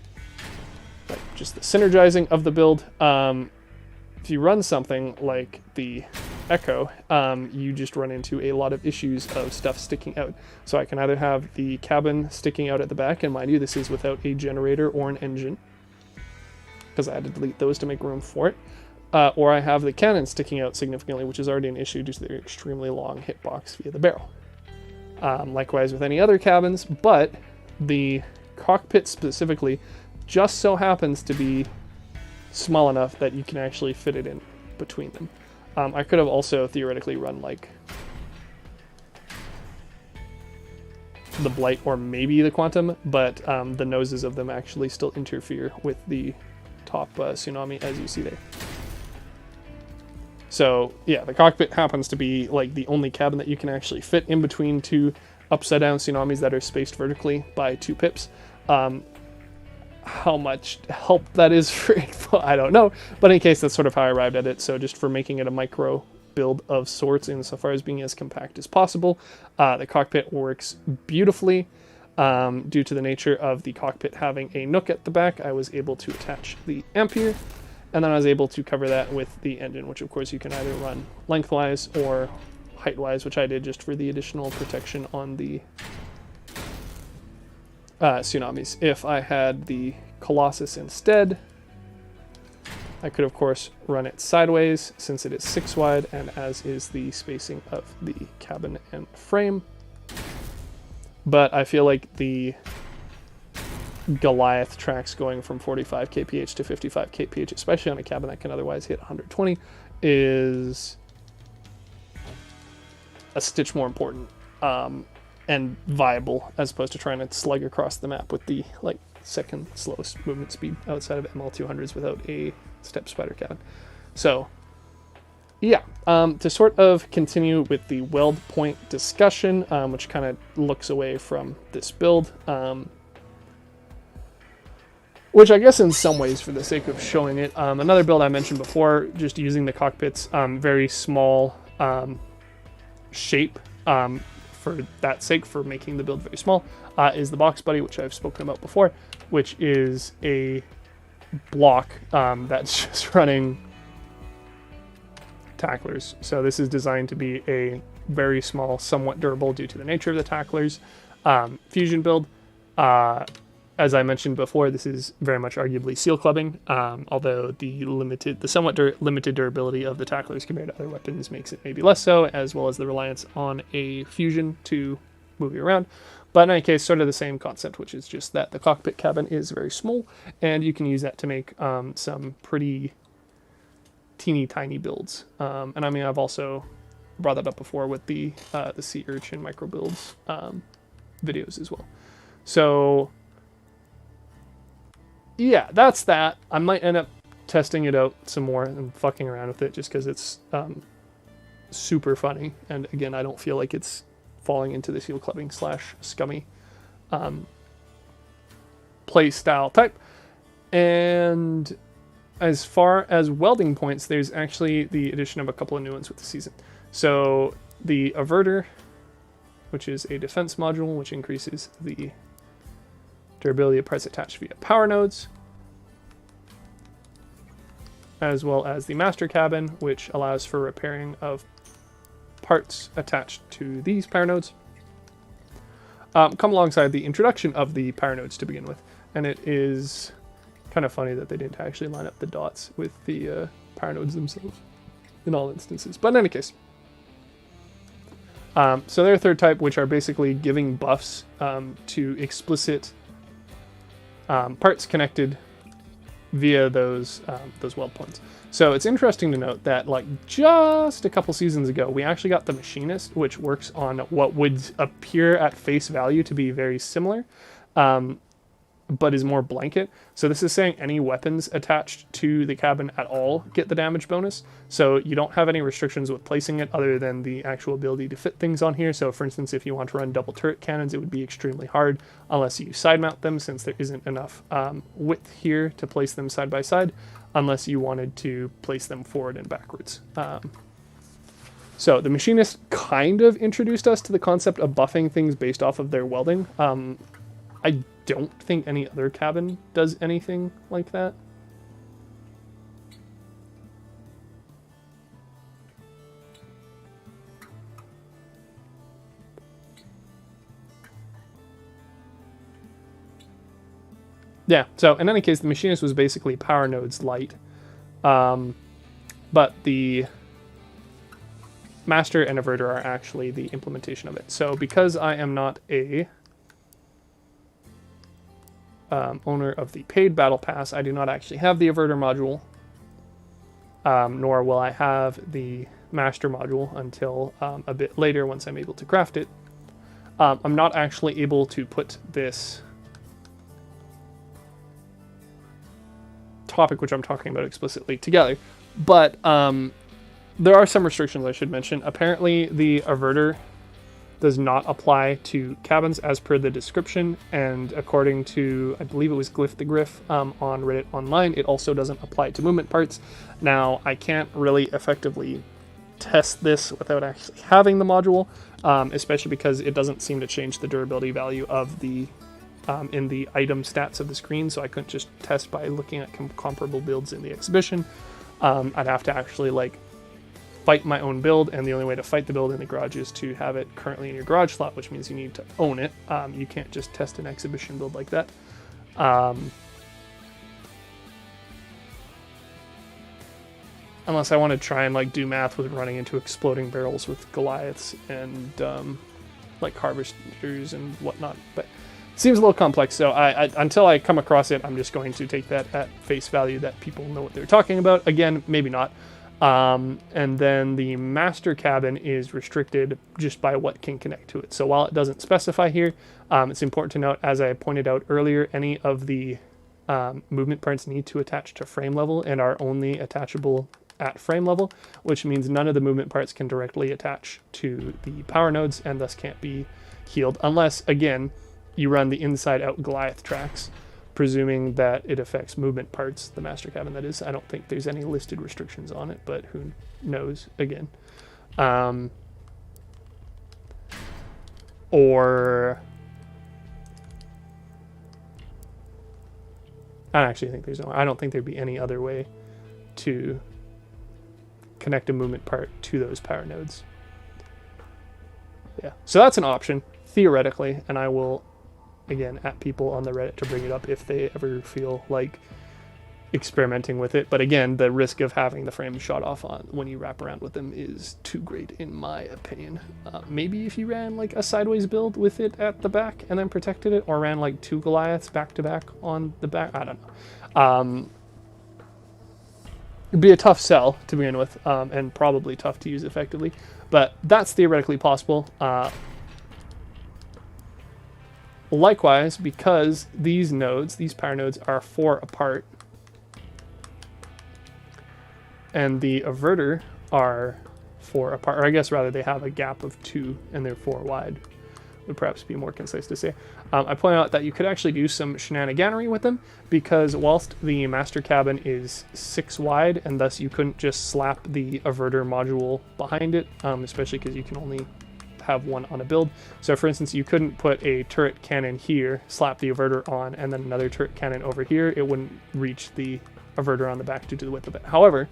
[SPEAKER 1] just the synergizing of the build, if you run something like the Echo, you just run into a lot of issues of stuff sticking out. So I can either have the cabin sticking out at the back, and mind you, this is without a generator or an engine, because I had to delete those to make room for it, or I have the cannon sticking out significantly, which is already an issue due to their extremely long hitbox via the barrel. Likewise with any other cabins, but the cockpit specifically just so happens to be small enough that you can actually fit it in between them. I could have also theoretically run like the Blight or maybe the Quantum, but the noses of them actually still interfere with the top Tsunami, as you see there. So yeah, the cockpit happens to be like the only cabin that you can actually fit in between two upside down Tsunamis that are spaced vertically by 2 pips. How much help that is for info, I don't know, but in any case, that's sort of how I arrived at it. So just for making it a micro build of sorts, insofar as being as compact as possible, the cockpit works beautifully. Due to the nature of the cockpit having a nook at the back, I was able to attach the Ampere, and then I was able to cover that with the engine, which of course you can either run lengthwise or height-wise, which I did just for the additional protection on the Tsunamis. If I had the Colossus instead, I could of course run it sideways since it is 6 wide, and as is the spacing of the cabin and frame. But I feel like the Goliath tracks going from 45 kph to 55 kph, especially on a cabin that can otherwise hit 120, is a stitch more important and viable, as opposed to trying to slug across the map with the second slowest movement speed outside of ML200s without a step spider cabin. So yeah, to sort of continue with the weld point discussion, which kind of looks away from this build, which I guess in some ways, for the sake of showing it, another build I mentioned before, just using the cockpit's very small shape for that sake, for making the build very small, is the Box Buddy, which I've spoken about before, which is a block that's just running tacklers. So this is designed to be a very small, somewhat durable due to the nature of the tacklers fusion build. As I mentioned before, this is very much arguably seal clubbing, although the somewhat limited durability of the tacklers compared to other weapons makes it maybe less so, as well as the reliance on a fusion to move you around. But in any case, sort of the same concept, which is just that the cockpit cabin is very small, and you can use that to make some pretty teeny tiny builds. And I mean, I've also brought that up before with the Sea Urchin micro builds videos as well. So yeah, that's that. I might end up testing it out some more and fucking around with it just because it's super funny. And again, I don't feel like it's falling into the seal clubbing / scummy play style type. And as far as welding points, there's actually the addition of a couple of new ones with the season. So the Averter, which is a defense module, which increases the durability of parts attached via power nodes, as well as the Master Cabin, which allows for repairing of parts attached to these power nodes, come alongside the introduction of the power nodes to begin with. And it is kind of funny that they didn't actually line up the dots with the power nodes themselves in all instances. But in any case, so they're a third type, which are basically giving buffs to explicit parts connected via those weld points. So it's interesting to note that, like, just a couple seasons ago, we actually got the Machinist, which works on what would appear at face value to be very similar, but is more blanket. So this is saying any weapons attached to the cabin at all get the damage bonus. So you don't have any restrictions with placing it other than the actual ability to fit things on here. So for instance, if you want to run double turret cannons, it would be extremely hard unless you side mount them, since there isn't enough width here to place them side by side, unless you wanted to place them forward and backwards. So the Machinist kind of introduced us to the concept of buffing things based off of their welding. I don't think any other cabin does anything like that. Yeah, so in any case, the Machinist was basically power nodes light. But the Master and Averter are actually the implementation of it. So because I am not a owner of the paid battle pass, I do not actually have the Averter module, nor will I have the Master module until a bit later once I'm able to craft it. I'm not actually able to put this topic, which I'm talking about explicitly, together, but there are some restrictions I should mention. Apparently the Averter does not apply to cabins as per the description, and according to, I believe it was Glyph the Griff on Reddit Online, it also doesn't apply to movement parts. Now, I can't really effectively test this without actually having the module, especially because it doesn't seem to change the durability value of the in the item stats of the screen, so I couldn't just test by looking at comparable builds in the exhibition. I'd have to actually, like, fight my own build, and the only way to fight the build in the garage is to have it currently in your garage slot, which means you need to own it. You can't just test an exhibition build like that. Unless I want to try and, like, do math with running into exploding barrels with Goliaths and like harvesters and whatnot, but it seems a little complex. So I until I come across it, I'm just going to take that at face value that people know what they're talking about. Again, maybe not. And then the Master Cabin is restricted just by what can connect to it. So while it doesn't specify here, it's important to note, as I pointed out earlier, any of the movement parts need to attach to frame level and are only attachable at frame level, which means none of the movement parts can directly attach to the power nodes and thus can't be healed unless, again, you run the inside-out Goliath tracks, presuming that it affects movement parts, the Master Cabin, that is. I don't think there's any listed restrictions on it, but who knows, again. Or I actually think there's no, I don't think there'd be any other way to connect a movement part to those power nodes. Yeah, so that's an option, theoretically, and I will, again, at people on the Reddit to bring it up if they ever feel like experimenting with it. But again, the risk of having the frame shot off on when you wrap around with them is too great, in my opinion. Maybe if you ran like a sideways build with it at the back and then protected it, or ran like 2 Goliaths back to back on the back, I don't know. It'd be a tough sell to begin with, and probably tough to use effectively, but that's theoretically possible. Likewise, because these nodes, these power nodes, are 4 apart, and the Averter are 4 apart, or I guess rather they have a gap of 2 and they're 4 wide, would perhaps be more concise to say. I point out that you could actually do some shenaniganery with them, because whilst the master cabin is 6 wide, and thus you couldn't just slap the averter module behind it, especially because you can only have one on a build. So for instance, you couldn't put a turret cannon here, slap the averter on, and then another turret cannon over here. It wouldn't reach the averter on the back due to the width of it. However,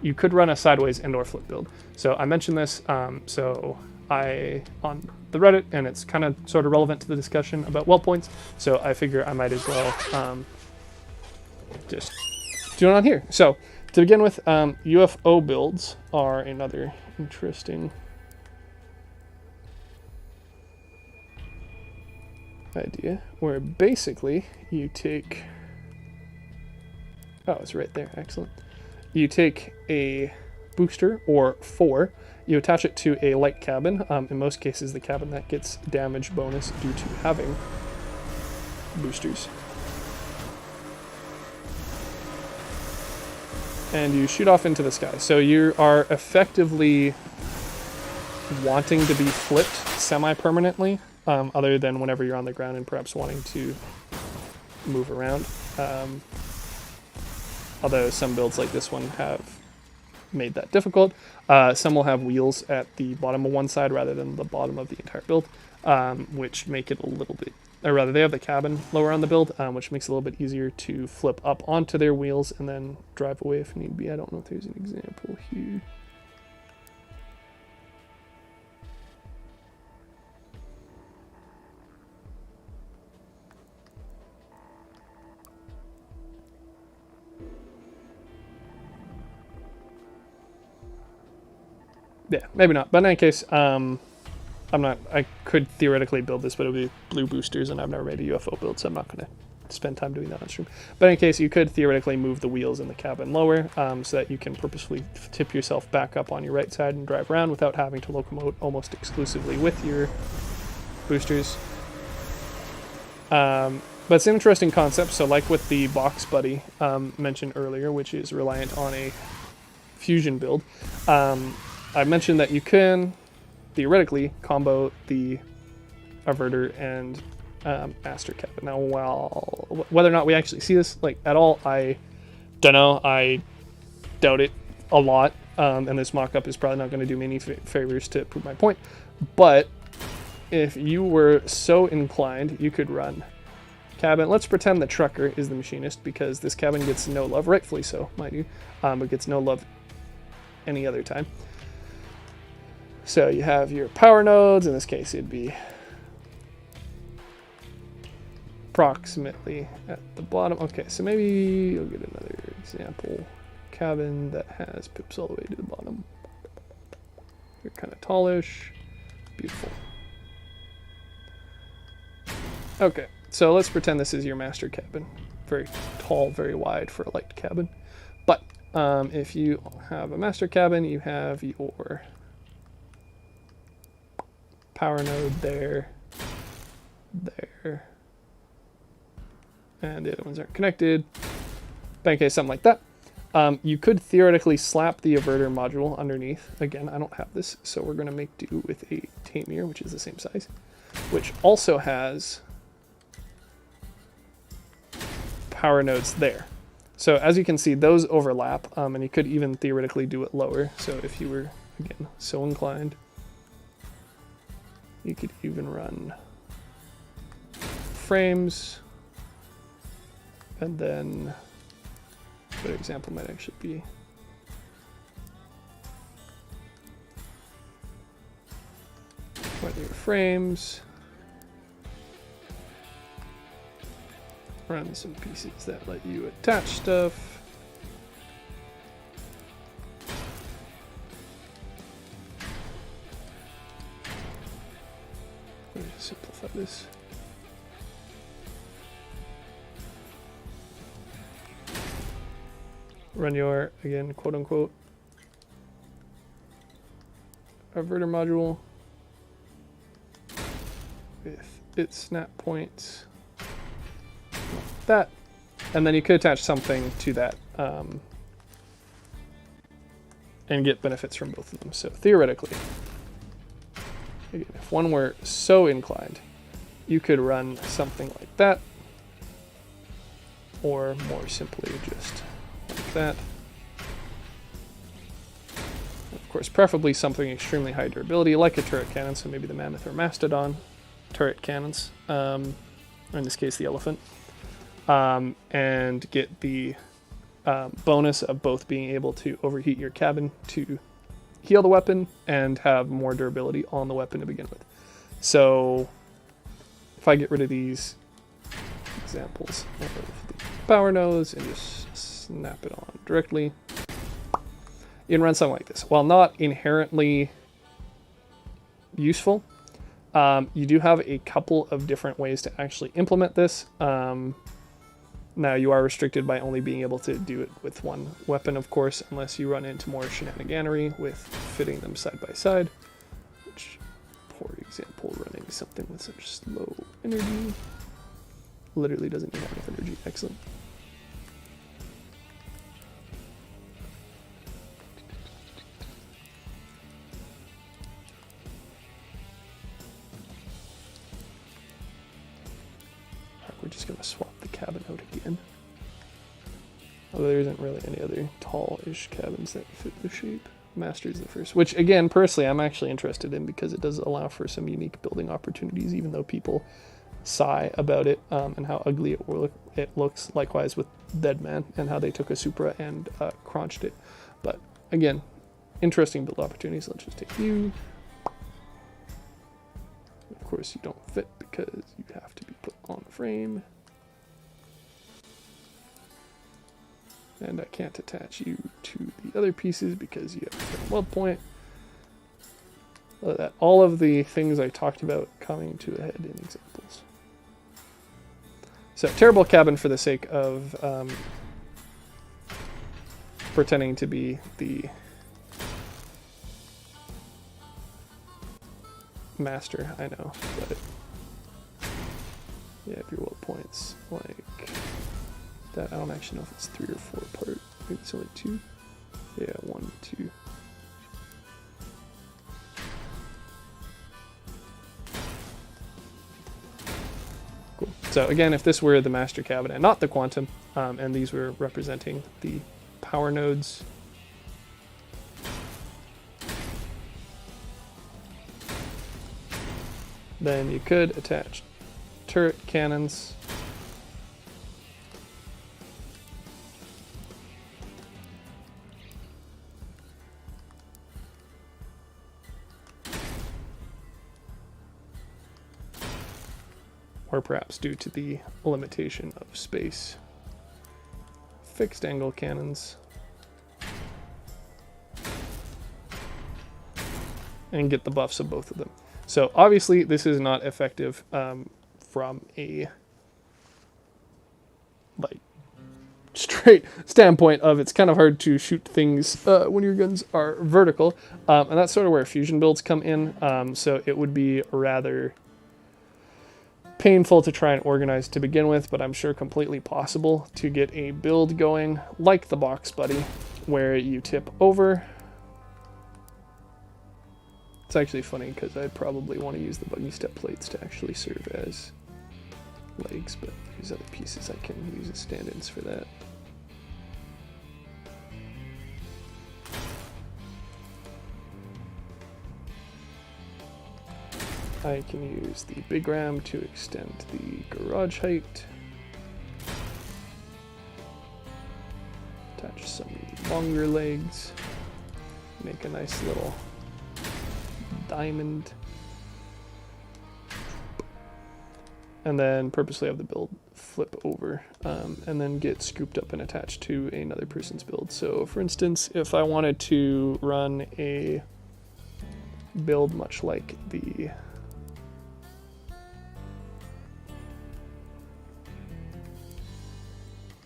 [SPEAKER 1] you could run a sideways and/or flip build. So I mentioned this, so I on the Reddit, and it's kind of sort of relevant to the discussion about weld points. So I figure I might as well just do it on here. So to begin with, UFO builds are another interesting idea, where basically you take, oh, it's right there, excellent. You take a booster, or 4, you attach it to a light cabin, in most cases the cabin that gets damage bonus due to having boosters. And you shoot off into the sky. So you are effectively wanting to be flipped semi-permanently, other than whenever you're on the ground and perhaps wanting to move around. Although some builds like this one have made that difficult. Some will have wheels at the bottom of one side rather than the bottom of the entire build, which make it a little bit, or rather they have the cabin lower on the build, which makes it a little bit easier to flip up onto their wheels and then drive away if need be. I don't know if there's an example here. Yeah, maybe not. But in any case, I could theoretically build this, but it would be blue boosters, and I've never made a UFO build, so I'm not going to spend time doing that on stream. But in any case, you could theoretically move the wheels in the cabin lower, so that you can purposefully tip yourself back up on your right side and drive around without having to locomote almost exclusively with your boosters. But it's an interesting concept. So like with the box buddy mentioned earlier, which is reliant on a fusion build, I mentioned that you can theoretically combo the averter and master cabin. Now, well, whether or not we actually see this like at all, I don't know. I doubt it a lot, and this mock-up is probably not going to do me any favors to prove my point. But if you were so inclined, you could run cabin. Let's pretend the trucker is the machinist, because this cabin gets no love, rightfully so, mind you, but gets no love any other time. So you have your power nodes. In this case, it'd be approximately at the bottom. Okay, so maybe you'll get another example cabin that has pips all the way to the bottom. They're kind of tallish. Beautiful. Okay, so let's pretend this is your master cabin. Very tall, very wide for a light cabin. But if you have a master cabin, you have your power node there, and the other ones aren't connected. But in case something like that, you could theoretically slap the averter module underneath. Again, I don't have this, so we're going to make do with a Tamir, which is the same size, which also has power nodes there. So as you can see, those overlap, and you could even theoretically do it lower. So if you were, again, so inclined, you could even run frames, and then a better example might actually be run your frames, run some pieces that let you attach stuff. Let me just simplify this. Run your, again, quote unquote, averter module with its snap points, like that, and then you could attach something to that and get benefits from both of them. So theoretically, again, if one were so inclined, you could run something like that, or more simply just like that. Of course, preferably something extremely high durability, like a turret cannon, so maybe the Mammoth or Mastodon turret cannons, or in this case the Elephant, and get the bonus of both being able to overheat your cabin to heal the weapon and have more durability on the weapon to begin with. So if I get rid of these examples of the power nodes and just snap it on directly, you can run something like this. While not inherently useful, you do have a couple of different ways to actually implement this. Now, you are restricted by only being able to do it with one weapon, of course, unless you run into more shenaniganery with fitting them side by side. Which, poor example, running something with such low energy. Literally doesn't even have enough energy. Excellent. We're just going to swap the cabin out again. Although there isn't really any other tall-ish cabins that fit the shape. Master's the first, which again, personally, I'm actually interested in because it does allow for some unique building opportunities, even though people sigh about it and how ugly it looks. Likewise with Deadman and how they took a Supra and crunched it. But again, interesting build opportunities. Let's just take you. Of course, you don't fit because you have to be put on the frame. And I can't attach you to the other pieces because you have a certain weld point. All of the things I talked about coming to a head in examples. So, terrible cabin for the sake of pretending to be the master, I know, but yeah, if your weld points like that, I don't actually know if it's 3 or 4 apart. Maybe it's only 2. Yeah, 1, 2. Cool. So again, if this were the master cabin and not the quantum, and these were representing the power nodes, then you could attach turret cannons. Or perhaps due to the limitation of space, fixed angle cannons. And get the buffs of both of them. So obviously this is not effective from a straight standpoint of it's kind of hard to shoot things when your guns are vertical, and that's sort of where fusion builds come in. So it would be rather painful to try and organize to begin with, but I'm sure completely possible to get a build going like the Box Buddy, where you tip over. It's actually funny because I probably want to use the buggy step plates to actually serve as legs, but there's other pieces I can use as stand-ins for that. I can use the big ram to extend the garage height. Attach some longer legs. Make a nice little diamond. And then purposely have the build flip over and then get scooped up and attached to another person's build. So for instance, if I wanted to run a build much like the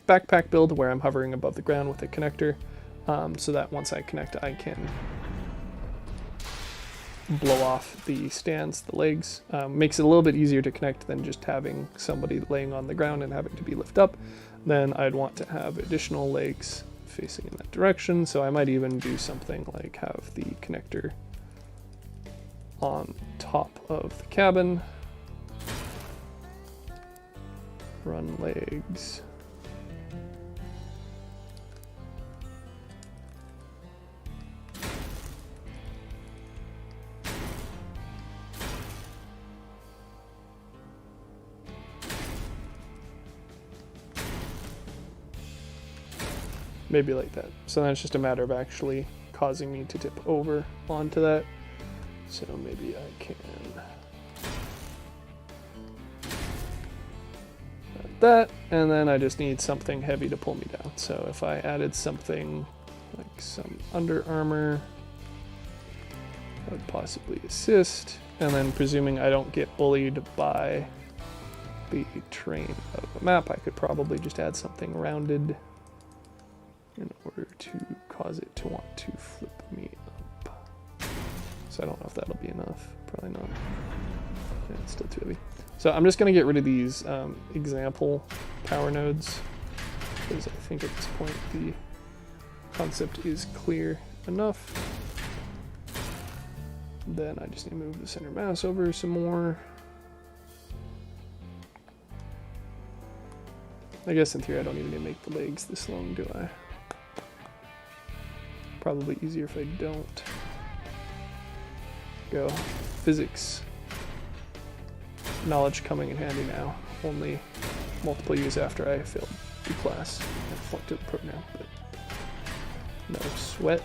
[SPEAKER 1] backpack build where I'm hovering above the ground with a connector, so that once I connect I can blow off the stands, the legs. Makes it a little bit easier to connect than just having somebody laying on the ground and having to be lifted up. Then I'd want to have additional legs facing in that direction, so I might even do something like have the connector on top of the cabin. Run legs. Maybe like that. So then it's just a matter of actually causing me to tip over onto that. So maybe I can add that, and then I just need something heavy to pull me down. So if I added something like some Under Armour, that would possibly assist. And then presuming I don't get bullied by the terrain of the map, I could probably just add something rounded in order to cause it to want to flip me up. So I don't know if that'll be enough. Probably not. Yeah, it's still too heavy. So I'm just going to get rid of these example power nodes, because I think at this point the concept is clear enough. Then I just need to move the center mass over some more. I guess in theory I don't even need to make the legs this long, do I? Probably easier if I don't. Go. Physics. Knowledge coming in handy now. Only multiple years after I failed the class. I flunked the program, but no sweat.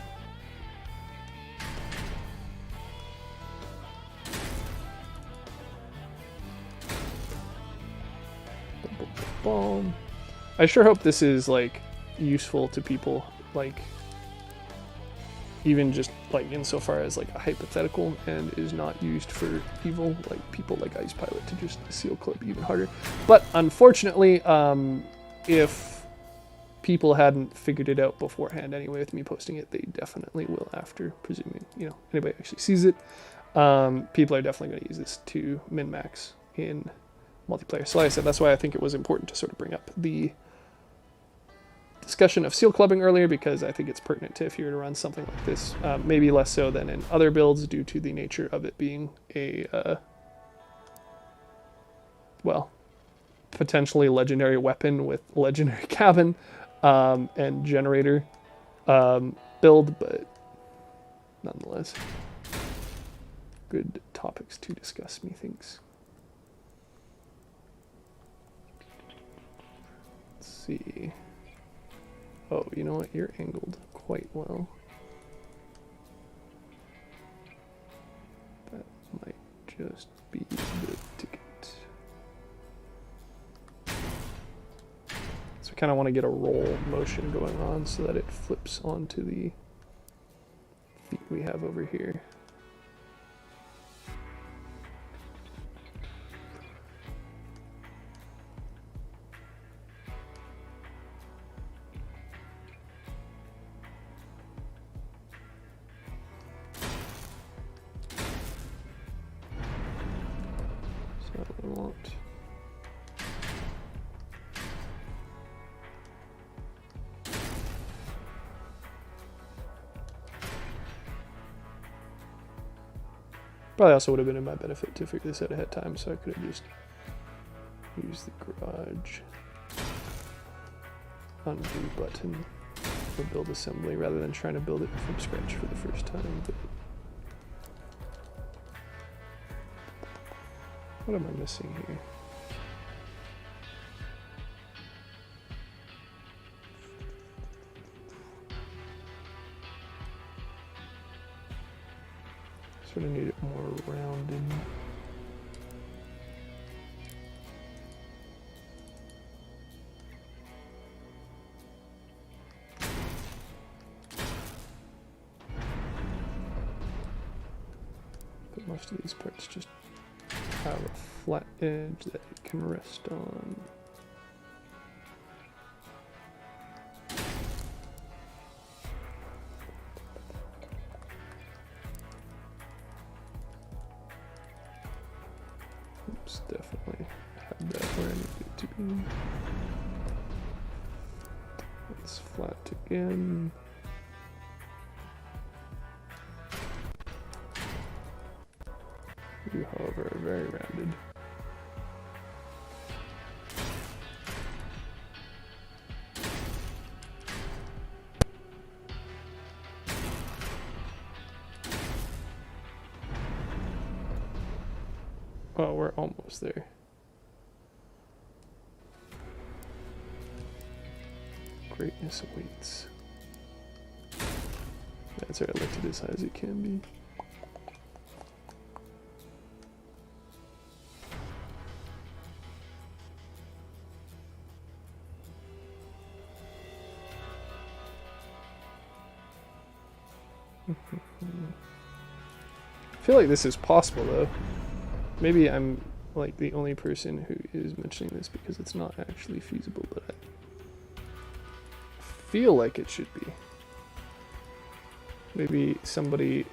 [SPEAKER 1] Boom. I sure hope this is like useful to people, like even just like insofar as like a hypothetical, and is not used for evil, like people like Ice Pilot to just seal clip even harder. But unfortunately, if people hadn't figured it out beforehand anyway with me posting it, they definitely will after, presuming, you know, anybody actually sees it. People are definitely going to use this to min-max in multiplayer. So like I said, that's why I think it was important to sort of bring up the discussion of seal clubbing earlier, because I think it's pertinent to if you were to run something like this, maybe less so than in other builds due to the nature of it being a, well, potentially legendary weapon with legendary cabin and generator build, but nonetheless, good topics to discuss, methinks. Let's see. Oh, you know what? You're angled quite well. That might just be the ticket. So I kind of want to get a roll motion going on so that it flips onto the feet we have over here. Probably also would have been in my benefit to figure this out ahead of time, so I could have just used the garage undo button for build assembly rather than trying to build it from scratch for the first time. But what am I missing here? Sort of need it more rounded. But most of these parts just have a flat edge that it can rest on. Definitely had that where I need it to be. It's flat again. however, are very rounded. Oh, we're almost there. Greatness awaits. That's alright, I left it as high as it can be. I feel like this is possible though. Maybe I'm like the only person who is mentioning this because it's not actually feasible, but I feel like it should be. Maybe somebody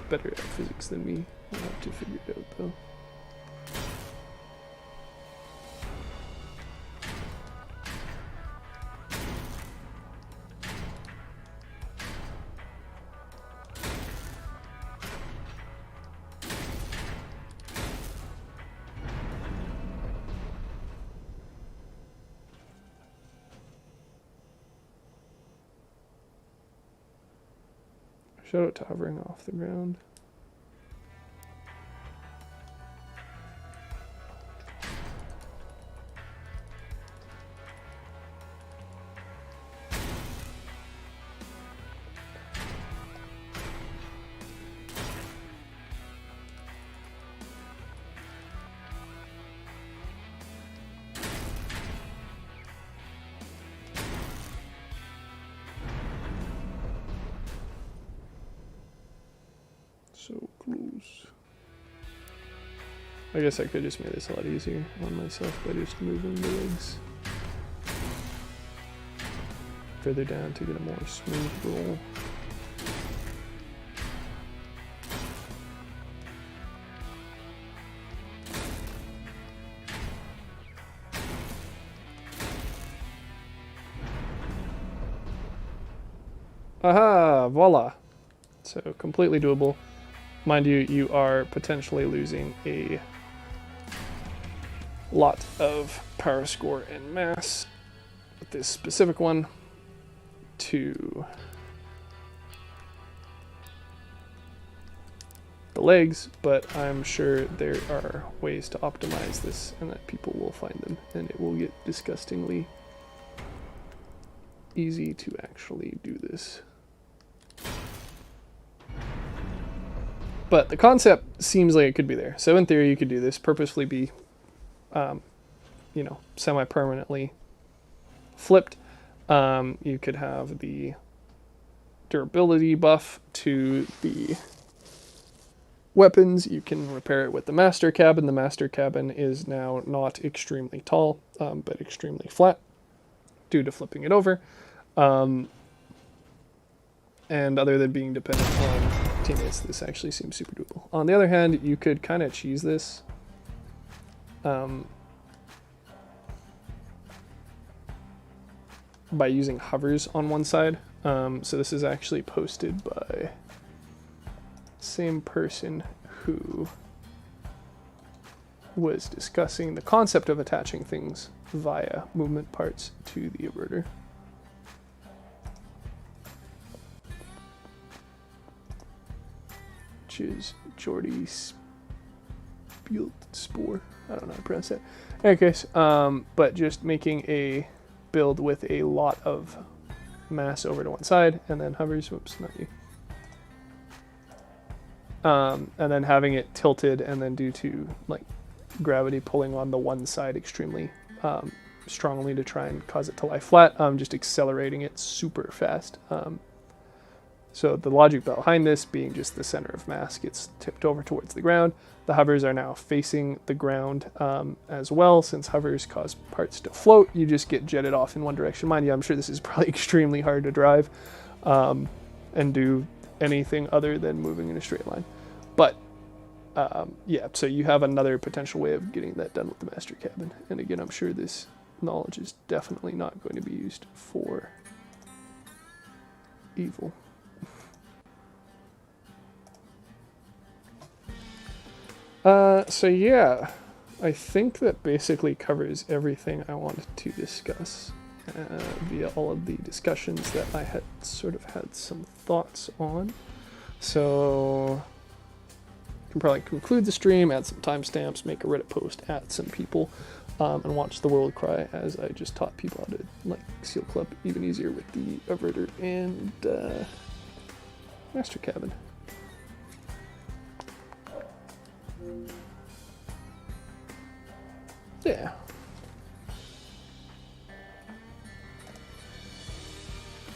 [SPEAKER 1] better at physics than me will have to figure it out though. Shout out to hovering off the ground. So close. I guess I could just make this a lot easier on myself by just moving the legs further down to get a more smooth roll. Aha! Voila! So completely doable. Mind you, you are potentially losing a lot of power score and mass with this specific one to the legs, but I'm sure there are ways to optimize this and that people will find them, and it will get disgustingly easy to actually do this. But the concept seems like it could be there. So in theory, you could do this, purposefully be, you know, semi-permanently flipped. You could have the durability buff to the weapons. You can repair it with the master cabin. The master cabin is now not extremely tall, but extremely flat due to flipping it over. And other than being dependent on teammates, this actually seems super doable. On the other hand, you could kind of cheese this. By using hovers on one side. So this is actually posted by the same person who was discussing the concept of attaching things via movement parts to the averter. Which is Jordy Spore. I don't know how to pronounce that. In any case, but just making a build with a lot of mass over to one side and then hovers. Whoops, not you. And then having it tilted, and then due to like gravity pulling on the one side extremely strongly to try and cause it to lie flat, just accelerating it super fast. So the logic behind this being just the center of mass gets tipped over towards the ground. The hovers are now facing the ground as well. Since hovers cause parts to float, you just get jetted off in one direction. Mind you, I'm sure this is probably extremely hard to drive and do anything other than moving in a straight line. But yeah, so you have another potential way of getting that done with the master cabin. And again, I'm sure this knowledge is definitely not going to be used for evil. So yeah, I think that basically covers everything I wanted to discuss via all of the discussions that I had sort of had some thoughts on. So I can probably conclude the stream, add some timestamps, make a Reddit post, add some people, and watch the world cry as I just taught people how to like Seal Club even easier with the Averter and Master Cabin. Yeah.